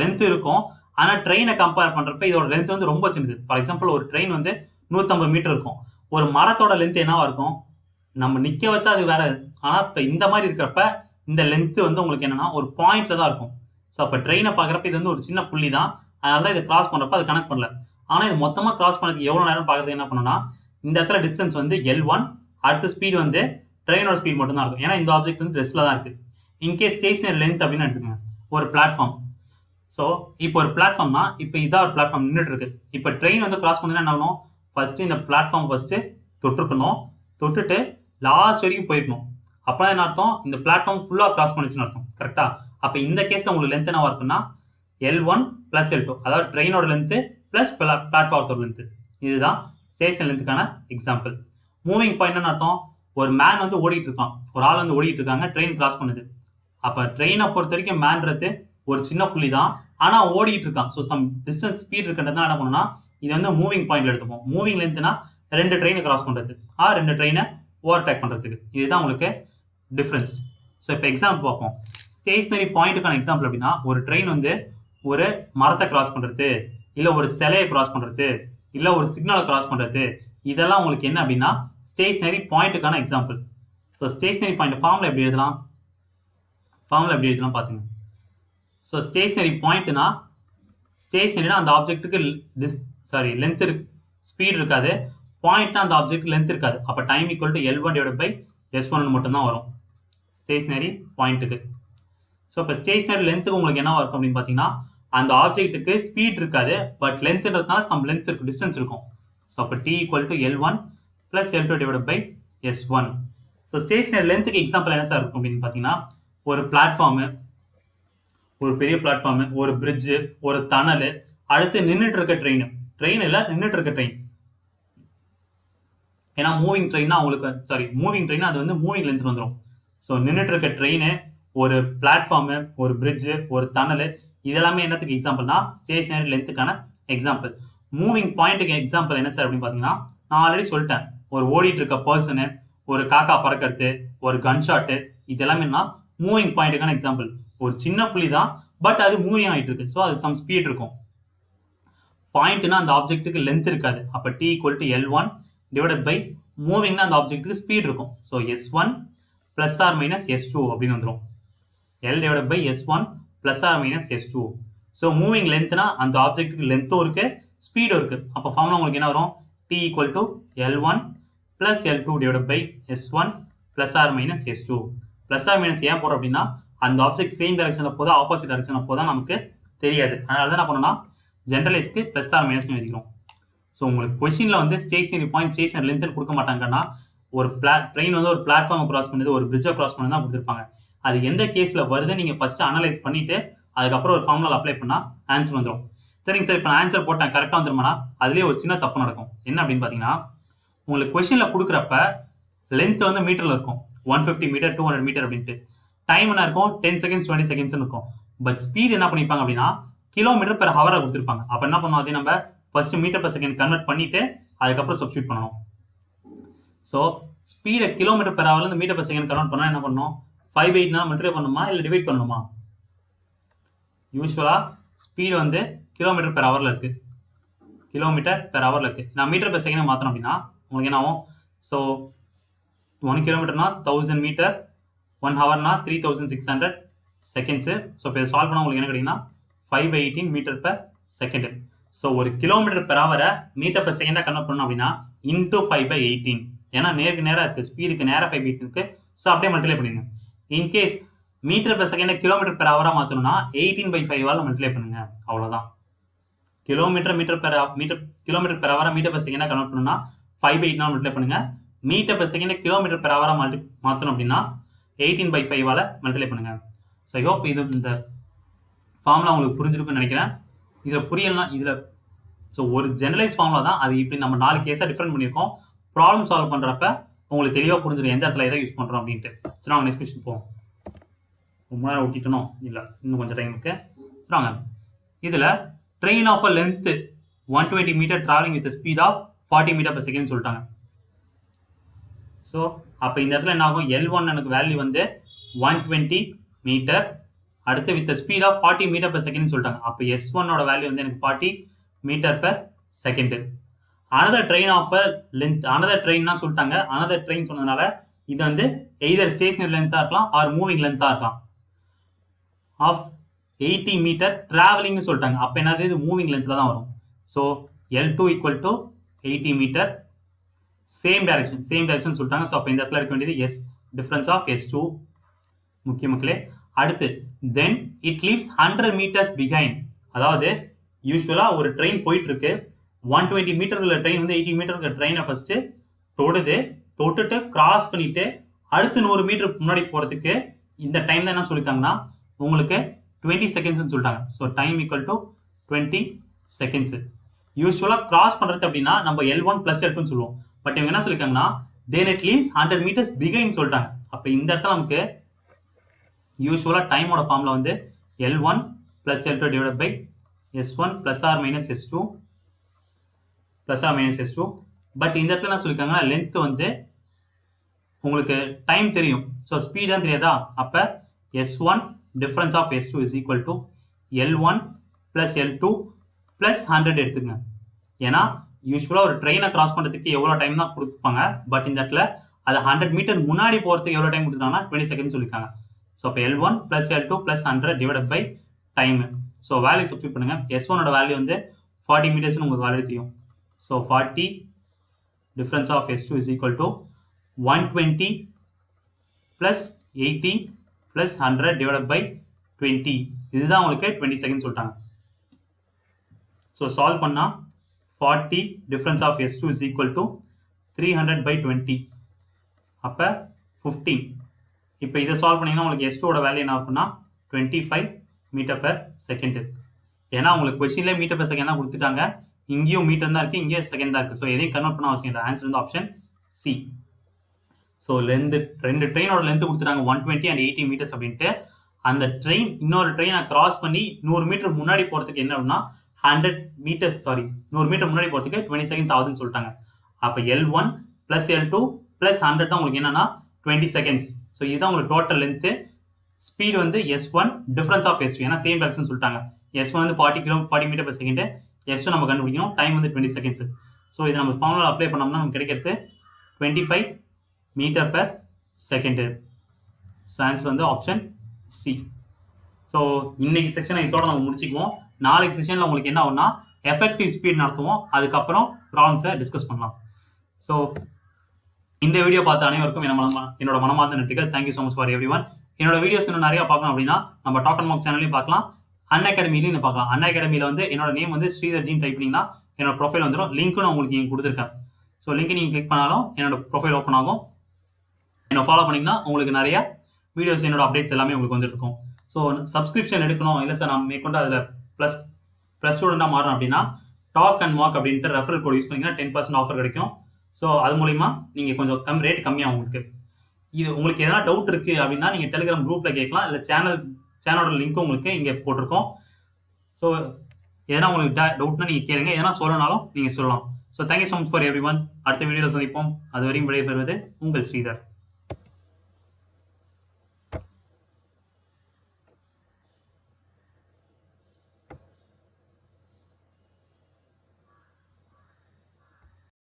லென்த் இருக்கும், ஆனால் ட்ரெயினை கம்பேர் பண்ணுறப்ப இதோட லென்த் வந்து ரொம்ப சின்னது. ஃபார் எக்ஸாம்பிள் ஒரு ட்ரெயின் வந்து 150 மீட்டர் இருக்கும். ஒரு மரத்தோட லென்த் என்னவா இருக்கும்? நம்ம நிற்க வச்சா அது வேற. ஆனால் இப்போ இந்த மாதிரி இருக்கிறப்ப இந்த லென்த் வந்து உங்களுக்கு என்னன்னா ஒரு பாயிண்ட்ல தான் இருக்கும். ஸோ அப்போ ட்ரெயினை பார்க்குறப்ப இது வந்து ஒரு சின்ன புள்ளி தான், அதனால தான் இதை கிராஸ் பண்ணுறப்ப அது கனெக்ட் பண்ணல. ஆனால் இது மொத்தமாக கிராஸ் பண்ணதுக்கு எவ்வளோ நேரம் பார்க்குறது என்ன பண்ணணும்னா இந்த இடத்துல டிஸ்டன்ஸ் வந்து L1, அடுத்த ஸ்பீடு வந்து ட்ரெயினோட ஸ்பீட் மட்டும் தான் இருக்கும். ஏன்னா இந்த ஆப்ஜெக்ட் வந்து ரெஸ்ட்ல தான் இருக்கு. இன்கேஸ் ஸ்டேஷனரி லென்த் அப்படின்னு எடுத்துக்கோங்க, ஒரு பிளாட்ஃபார்ம். ஸோ இப்போ ஒரு பிளாட்ஃபார்ம்னா இப்போ இதான் ஒரு பிளாட்ஃபார்ம் நின்றுட்டு இருக்கு. இப்போ ட்ரெயின் வந்து கிராஸ் பண்ணா என்ன ஆகணும்? ஃபர்ஸ்ட் இந்த பிளாட்ஃபார்ம் ஃபர்ஸ்ட் தொட்டுருக்கணும், தொட்டுட்டு லாஸ்ட் வரைக்கும் போயிருக்கணும். அப்போ என்ன அர்த்தம்? இந்த பிளாட்ஃபார்ம் ஃபுல்லாக கிராஸ் பண்ணிச்சுன்னு அர்த்தம், கரெக்டா? அப்போ இந்த கேஸ்ல உங்களுக்கு லென்த் என்னவா இருக்குன்னா L1 + L2, அதாவது ட்ரெயினோட லென்த்து ப்ளஸ் பிளாட்ஃபார்மோட லென்த்து. இதுதான் ஸ்டேஷன் லென்த்துக்கான எக்ஸாம்பிள். மூவிங் பாயிண்ட்னு அர்த்தம், ஒரு மேன் வந்து ஓடிட்டு இருக்கான், ஒரு ஆள் வந்து ஓடிட்டு இருக்காங்க, ட்ரெயின் கிராஸ் பண்ணுது. அப்போ ட்ரெயினை பொறுத்த வரைக்கும் மேன்றது ஒரு சின்ன புள்ளி தான், ஆனால் ஓடிட்டு இருக்கான். ஸோ சம் டிஸ்டன்ஸ் ஸ்பீட் இருக்கிறது என்ன பண்ணணும்னா இது வந்து மூவிங் பாயிண்ட்ல எடுத்துப்போம். மூவிங் லென்த்னா 2 ட்ரெயினை கிராஸ் பண்ணுறது, 2 ட்ரெயினை ஓவர்டேக் பண்ணுறதுக்கு. இதுதான் உங்களுக்கு டிஃப்ரென்ஸ். ஸோ இப்போ எக்ஸாம்பிள் பார்ப்போம். ஸ்டேஷனரி பாயிண்ட்டுக்கான எக்ஸாம்பிள் அப்படின்னா, ஒரு ட்ரெயின் வந்து ஒரு மரத்தை கிராஸ் பண்ணுறது, இல்லை ஒரு சிலையை கிராஸ் பண்ணுறது, இல்லை ஒரு சிக்னலை கிராஸ் பண்ணுறது, இதெல்லாம் உங்களுக்கு என்ன அப்படின்னா ஸ்டேஷனரி பாயிண்ட்டுக்கான example. So stationary point formula எப்படி எழுதலாம் பார்த்துங்க. ஸோ ஸ்டேஷனரி பாயிண்ட்னா, ஸ்டேஷனரினா அந்த ஆப்ஜெக்ட்டுக்கு லென்த் ஸ்பீட் இருக்காது, பாயிண்ட்னா அந்த ஆப்ஜெக்ட் லென்த் இருக்காது. அப்போ டைம் ஈக்குவல் டு L1/S1 மட்டும்தான் வரும் ஸ்டேஷனரி பாயிண்ட்டுக்கு. ஸோ இப்போ ஸ்டேஷனரி லென்த்துக்கு உங்களுக்கு என்ன இருக்கும் அப்படின்னு பார்த்தீங்கன்னா, அந்த ஆப்ஜெக்ட்டுக்கு ஸ்பீட் இருக்காது, பட் லென்த்ன்றதுனால சம் லென்த் இருக்கு, டிஸ்டன்ஸ் இருக்கும். ஸோ அப்போ T = L1 + L2/S1. So stationary லென்த்துக்கு எக்ஸாம்பிள் என்ன சார் இருக்கும் அப்படின்னு பார்த்தீங்கன்னா, ஒரு பிளாட்ஃபார்மு, ஒரு பெரிய பிளாட்ஃபார்மு, ஒரு பிரிட்ஜு, ஒரு டனல், அடுத்து நின்றுட்டு இருக்க ட்ரெயின் இல்லை நின்றுட்டு இருக்க ட்ரெயின். ஏன்னா மூவிங் ட்ரெயின்னா அது வந்து மூவிங் லென்த் வந்துடும். ஸோ நின்றுட்டு இருக்க ட்ரெயின், ஒரு பிளாட்ஃபார்மு, ஒரு பிரிட்ஜு, ஒரு டனல், இதெல்லாமே என்னத்துக்கு எக்ஸாம்பிள்னா ஸ்டேஷனரி லென்த்துக்கான எக்ஸாம்பிள். மூவிங் பாயிண்ட்டுக்கு எக்ஸாம்பிள் என்ன சார் அப்படின்னு பார்த்தீங்கன்னா, நான் ஆல்ரெடி சொல்லிட்டேன், ஒரு ஓடிட்டு இருக்க பர்சனு, ஒரு காக்கா பறக்கிறது, ஒரு கன் ஷாட்டு, இதெல்லாமே என்ன மூவிங் பாயிண்ட்டுக்கான எக்ஸாம்பிள். ஒரு சின்ன புள்ளி தான், பட் அது மூவிங் ஆகிட்டு இருக்கு. ஸோ அது சம் ஸ்பீட் இருக்கும். பாயிண்ட்னா அந்த ஆப்ஜெக்ட்டுக்கு லென்த் இருக்காது. அப்போ T = L1 / மூவிங்னா அந்த ஆப்ஜெக்ட்டுக்கு ஸ்பீட் இருக்கும். ஸோ S1 ± S2 அப்படின்னு வந்துடும். L/S1 ± S2. ஸோ மூவிங் லென்த்னா அந்த ஆப்ஜெக்ட்டுக்கு லென்த்தும் இருக்கு, ஸ்பீடும் இருக்கு. அப்போ ஃபார்முலா உங்களுக்கு என்ன வரும்? T = L1 + L2/S1 ± S2. ± ஏன் போறோம் அப்படின்னா, அந்த ஆப்ஜெக்ட் சேம் டைரக்ஷன்ல போதா ஆப்போசிட் டைரக்ஷன்ல போதா நமக்கு தெரியாது. அதனால தான் என்ன பண்ணணும்னா ஜென்ரலைஸ்க்கு +or- எழுதிக்கிறோம். ஸோ உங்களுக்கு கொஸ்டின்ல வந்து ஸ்டேஷனரி பாயிண்ட், ஸ்டேஷனரி லென்த் கொடுக்க மாட்டாங்கன்னா, ஒரு ட்ரெயின் வந்து ஒரு பிளாட்ஃபார்மை கிராஸ் பண்ணுது, ஒரு பிரிட்ஜை கிராஸ் பண்ணி தான் கொடுத்துருப்பாங்க. அது எந்த கேஸ்ல வருது நீங்க ஃபர்ஸ்ட் அனலைஸ் பண்ணிட்டு அதுக்கப்புறம் ஒரு ஃபார்முலா அப்ளை பண்ணா ஆன்சர் வந்துடும். சரிங்க சார், இப்போ நான் ஆன்சர் போட்டேன், கரெக்டாக வந்துருமானா? அதுலேயே ஒரு சின்ன தப்பு நடக்கும். என்ன அப்படின்னு பார்த்தீங்கன்னா, உங்களுக்கு கொஸ்டின்ல கொடுக்குறப்ப லென்த் வந்து மீட்டர்ல இருக்கும், 150 மீட்டர், 200 மீட்டர் அப்படின்ட்டு. டைம் என்ன இருக்கும்? 10 செகண்ட்ஸ், 20 செகண்ட்ஸ் இருக்கும். பட் ஸ்பீட் என்ன பண்ணிருப்பாங்க அப்படின்னா km/h கொடுத்துருப்பாங்க. அப்போ என்ன பண்ணுவோம், அதே நம்ம ஃபர்ஸ்ட் மீட்டர்/செகண்ட் கன்வெர்ட் பண்ணிட்டு அதுக்கப்புறம் சப்ஸ்டியூட் பண்ணணும். ஸோ ஸ்பீடை km/h மீட்டர்/செகண்ட் கன்வெர்ட் பண்ணா என்ன பண்ணணும்? 5/8 மல்டிப்ளை பண்ணணுமா இல்லை டிவைட் பண்ணணுமா? யூஸ்வலா ஸ்பீடு வந்து km/h இருக்கு, km/h இருக்கு. நான் மீட்டர்/செகண்ட் மாற்றணும் அப்படின்னா உங்களுக்கு என்ன ஆகும்? ஸோ 1 கிலோமீட்டர்னா 1000 மீட்டர், 1 ஹவர்னா 3600 செகண்ட்ஸு. ஸோ இப்போ சால்வ் பண்ணால் உங்களுக்கு என்ன கிடைக்குன்னா 5/18 மீட்டர்/செகண்ட். ஸோ ஒரு km/h மீட்டர்/செகண்டாக கன்வெர்ட் பண்ணணும் அப்படின்னா இன்டூ 5/18. ஏன்னா நேருக்கு நேராக இருக்குது, ஸ்பீடுக்கு நேராக 5/18 இருக்கு. ஸோ அப்படியே மல்டிப்ளை பண்ணிடுங்க. இன்கேஸ் மீட்டர்/செகண்ட் km/h மாற்றணும்னா 18/5 மல்டிப்ளை பண்ணுங்க, அவ்வளோதான். km/h மீட்டர்/செகண்டாக கன்வெர்ட் பண்ணணும்னா 5/18 மல்டிப்ளை பண்ணுங்க. மீட்டர்/செகண்ட் km/h மாற்றணும் அப்படின்னா 18/5 மல்டிப்ளை பண்ணுங்க. ஸோ ஐ ஹோப் இது இந்த ஃபார்முலா உங்களுக்கு புரிஞ்சிருக்குன்னு நினைக்கிறேன். இதில் புரியலாம், இதில் ஸோ ஒரு ஜெனரலைஸ் ஃபார்முலா தான், அது இப்படி நம்ம 4 கேஸாக டிஃபரெண்ட் பண்ணியிருக்கோம். ப்ராப்ளம் சால்வ் பண்ணுறப்ப உங்களுக்கு தெளிவாக புரிஞ்சிடும் எந்த இடத்துல எதை யூஸ் பண்ணுறோம் அப்படின்ட்டு. சரி, நாங்கள் நெக்ஸ்ட் கொஸ்டின் போவோம். ரொம்ப நேரம் ஒட்டிட்டணும், இல்லை இன்னும் கொஞ்சம் டைம் இருக்கு. சரிங்க, இதில் train of a length 120 metre travelling with speed of 40 metres per second சொல்லிட்டாங்க. ஸோ அப்போ இந்த இடத்துல என்ன ஆகும்? L1 எனக்கு வேல்யூ வந்து 120 மீட்டர், அடுத்து வித் ஸ்பீட் ஆஃப் 40 மீட்டர்/செகண்ட் சொல்லிட்டாங்க. அப்போ S1ஓட வேல்யூ வந்து எனக்கு 40 metre per second. Another train of a length, another ட்ரெயின்னா சொல்லிட்டாங்க. அனதர் ட்ரெயின் சொன்னதுனால இது வந்து எய்தர் ஸ்டேஷனரி லென்த்தாக இருக்கலாம் ஆர் மூவிங் லென்த்தாக இருக்கலாம். ஆஃப் 80 மீட்டர் டிராவலிங்னு சொல்லிட்டாங்க. அப்போ என்னது? இது மூவிங் லென்த்தில் தான் வரும். So L2 = 80 metre, same direction சொல்லிட்டாங்க. ஸோ அப்போ இந்த இடத்துல இருக்க வேண்டியது S டிஃபரன்ஸ் ஆஃப் S2. முக்கிய மக்களே, அடுத்து then it leaves 100 metres behind. அதாவது யூஸ்வலாக ஒரு ட்ரெயின் போயிட்டு இருக்கு, 120 மீட்டர் உள்ள ட்ரெயின் வந்து 80 மீட்டர் இருக்க ட்ரெயினை ஃபர்ஸ்ட் தொட்டுட்டு கிராஸ் பண்ணிட்டு அடுத்து 100 மீட்டர் முன்னாடி போகிறதுக்கு இந்த டைம் தான் என்ன சொல்லியிருக்காங்கன்னா உங்களுக்கு 20 செகண்ட்ஸ்னு சொல்லிட்டாங்க. So time equal to 20 seconds. யூஸ்வலாக கிராஸ் பண்ணுறது அப்படின்னா நம்ம L1 + L2 சொல்லுவோம். பட் இவங்க என்ன சொல்லியிருக்காங்கன்னா தென் இட் லீவ்ஸ் 100 மீட்டர்ஸ் பிகைன் சொல்லிட்டாங்க. அப்போ இந்த இடத்துல நமக்கு யூஸ்வலாக டைமோட ஃபார்மில் வந்து L1 + L2 divide by S1 ± S2 ± S2. But இந்த இடத்துல என்ன சொல்லியிருக்காங்கன்னா லென்த் வந்து உங்களுக்கு டைம் தெரியும், ஸோ ஸ்பீட் தான் தெரியாதா. அப்போ S1 difference of S2 is equal to L1 + L2 + 100 எடுத்துங்க. ஏன்னா யூஸ்வலாக ஒரு ட்ரெயினை கிராஸ் பண்ணுறதுக்கு எவ்வளோ டைம் தான் கொடுப்பாங்க. பட் இந்த இடத்துல அது 100 மீட்டர் முன்னாடி போகிறதுக்கு எவ்வளோ டைம் கொடுத்துருக்காங்கன்னா 20 செகண்ட்ஸ் சொல்லியிருக்காங்க. ஸோ இப்போ L1 + L2 + 100 divide by time. So value substitute பண்ணுங்க. S1ஓட வேல்யூ வந்து 40 மீட்டர்ஸ்னு உங்களுக்கு வேல்யூ தெரியும். So 40 difference of S2 is equal to 120 + 80 + 100 divide by 20. இதுதான் உங்களுக்கு 20 செகண்ட்ஸ் சொல்லிட்டாங்க. ஸோ சால்வ் பண்ணால் 40 difference of S2 is equal to 300/20. அப்போ 15. இப்போ இதை சால்வ் பண்ணிங்கன்னா உங்களுக்கு S2ஓட வேல்யூ என்ன அப்படின்னா 25 மீட்டர்/செகண்ட். ஏன்னா உங்களுக்கு கொஸ்டின்லேயே மீட்டர்/செகண்ட் தான் கொடுத்துட்டாங்க, இங்கேயும் மீட்டர் தான் இருக்குது, இங்கேயும் செகண்ட் தான் இருக்குது. ஸோ எதையும் கன்வெர்ட் பண்ண அவசியம் இல்லை. ஆன்சர் வந்து ஆப்ஷன் சி. ஸோ ரெண்டு ட்ரெயினோட லென்த் கொடுத்துட்டாங்க 120 and 80 மீட்டர்ஸ் அப்படின்ட்டு. அந்த ட்ரெயின் இன்னொரு ட்ரெயினை கிராஸ் பண்ணி 100 மீட்டர் முன்னாடி போகிறதுக்கு என்ன அப்படின்னா 100 மீட்டர் முன்னாடி போகிறதுக்கு 20 செகண்ட்ஸ் ஆகுதுன்னு சொல்லிட்டாங்க. அப்போ L1 + L2 + 100 தான் உங்களுக்கு என்னன்னா 20 செகண்ட்ஸ். ஸோ இதுதான் உங்களுக்கு டோட்டல் லென்த்து. ஸ்பீட் வந்து S1 டிஃபரன்ஸ் ஆஃப் S2, ஏன்னா சேம் டைரக்ஷன் சொல்லிட்டாங்க. S1 வந்து 40 மீட்டர்/செகண்ட், S2 நம்ம கண்டுபிடிக்கணும். டைம் வந்து 20 செகண்ட்ஸ். ஸோ இதை நம்ம ஃபார்முலா அப்ளை பண்ணோம்னா நமக்கு கிடைக்கிறது 25 மீட்டர்/செகண்ட். ஸோ ஆன்சர் வந்து ஆப்ஷன் சி. ஸோ இன்னைக்கு செஷனை இதோட நம்ம முடிச்சுக்குவோம். நாளைக்கு செஷனில் உங்களுக்கு என்ன ஆகும்னா எஃபெக்டிவ் ஸ்பீட் நடத்துவோம், அதுக்கப்புறம் ப்ராப்ளம்ஸை டிஸ்கஸ் பண்ணலாம். ஸோ இந்த வீடியோ பார்த்த அனைவருக்கும் என்னோட மனமார்ந்த நன்றிகள். Thank you so much for everyone. என்னோட வீடியோஸ் இன்னும் நிறைய பார்க்கணும் அப்படின்னா நம்ம டாக் அண்ட் மார்க் சேனலையும் பார்க்கலாம், அன்அகாடமிலையும் பார்க்கலாம். அன்அகாடமியில் வந்து என்னோட நேம் வந்து ஸ்ரீதர் ஜீன் டைப் பண்ணிங்கன்னா என்னோட ப்ரொஃபைல் வந்துடும். லிங்க்கும் நான் உங்களுக்கு இங்கே கொடுத்துருக்கேன். ஸோ லிங்க் நீங்கள் கிளிக் பண்ணாலும் என்னோட ப்ரொஃபைல் ஓப்பன் ஆகும். என்னை ஃபாலோ பண்ணிங்கன்னா உங்களுக்கு நிறைய வீடியோஸ் என்னோட அப்டேட்ஸ் எல்லாமே உங்களுக்கு வந்துருக்கும். ஸோ சப்ஸ்கிரிப்ஷன் எடுக்கணும், இல்லை சார் நான் மேற்கொண்டு அதில் ப்ளஸ் ஸ்டூடெண்டாக மாறணும் அப்படின்னா டாக் அண்ட் மார்க் அப்படின்ட்டு ரெஃபரல் கோட் யூஸ் பண்ணிங்கன்னா 10% ஆஃபர் கிடைக்கும். ஸோ அது மூலிமா நீங்கள் கொஞ்சம் ரேட் கம்மியாக உங்களுக்கு. இது உங்களுக்கு எதனா டவுட் இருக்குது அப்படின்னா நீங்கள் டெலிகிராம் குரூப்பில் கேட்கலாம், இல்லை சேனலோட லிங்க்கும் உங்களுக்கு இங்கே போட்டிருக்கோம். ஸோ எதனா உங்களுக்கு டவுட்னா நீங்கள் கேளுங்க, எதனா சொல்லனாலும் நீங்கள் சொல்லலாம். So thank you so much for everyone. அடுத்த வீடியோவில் சந்திப்போம். அது வரையும் விடைபெறுவது உங்கள் ஸ்ரீதர்.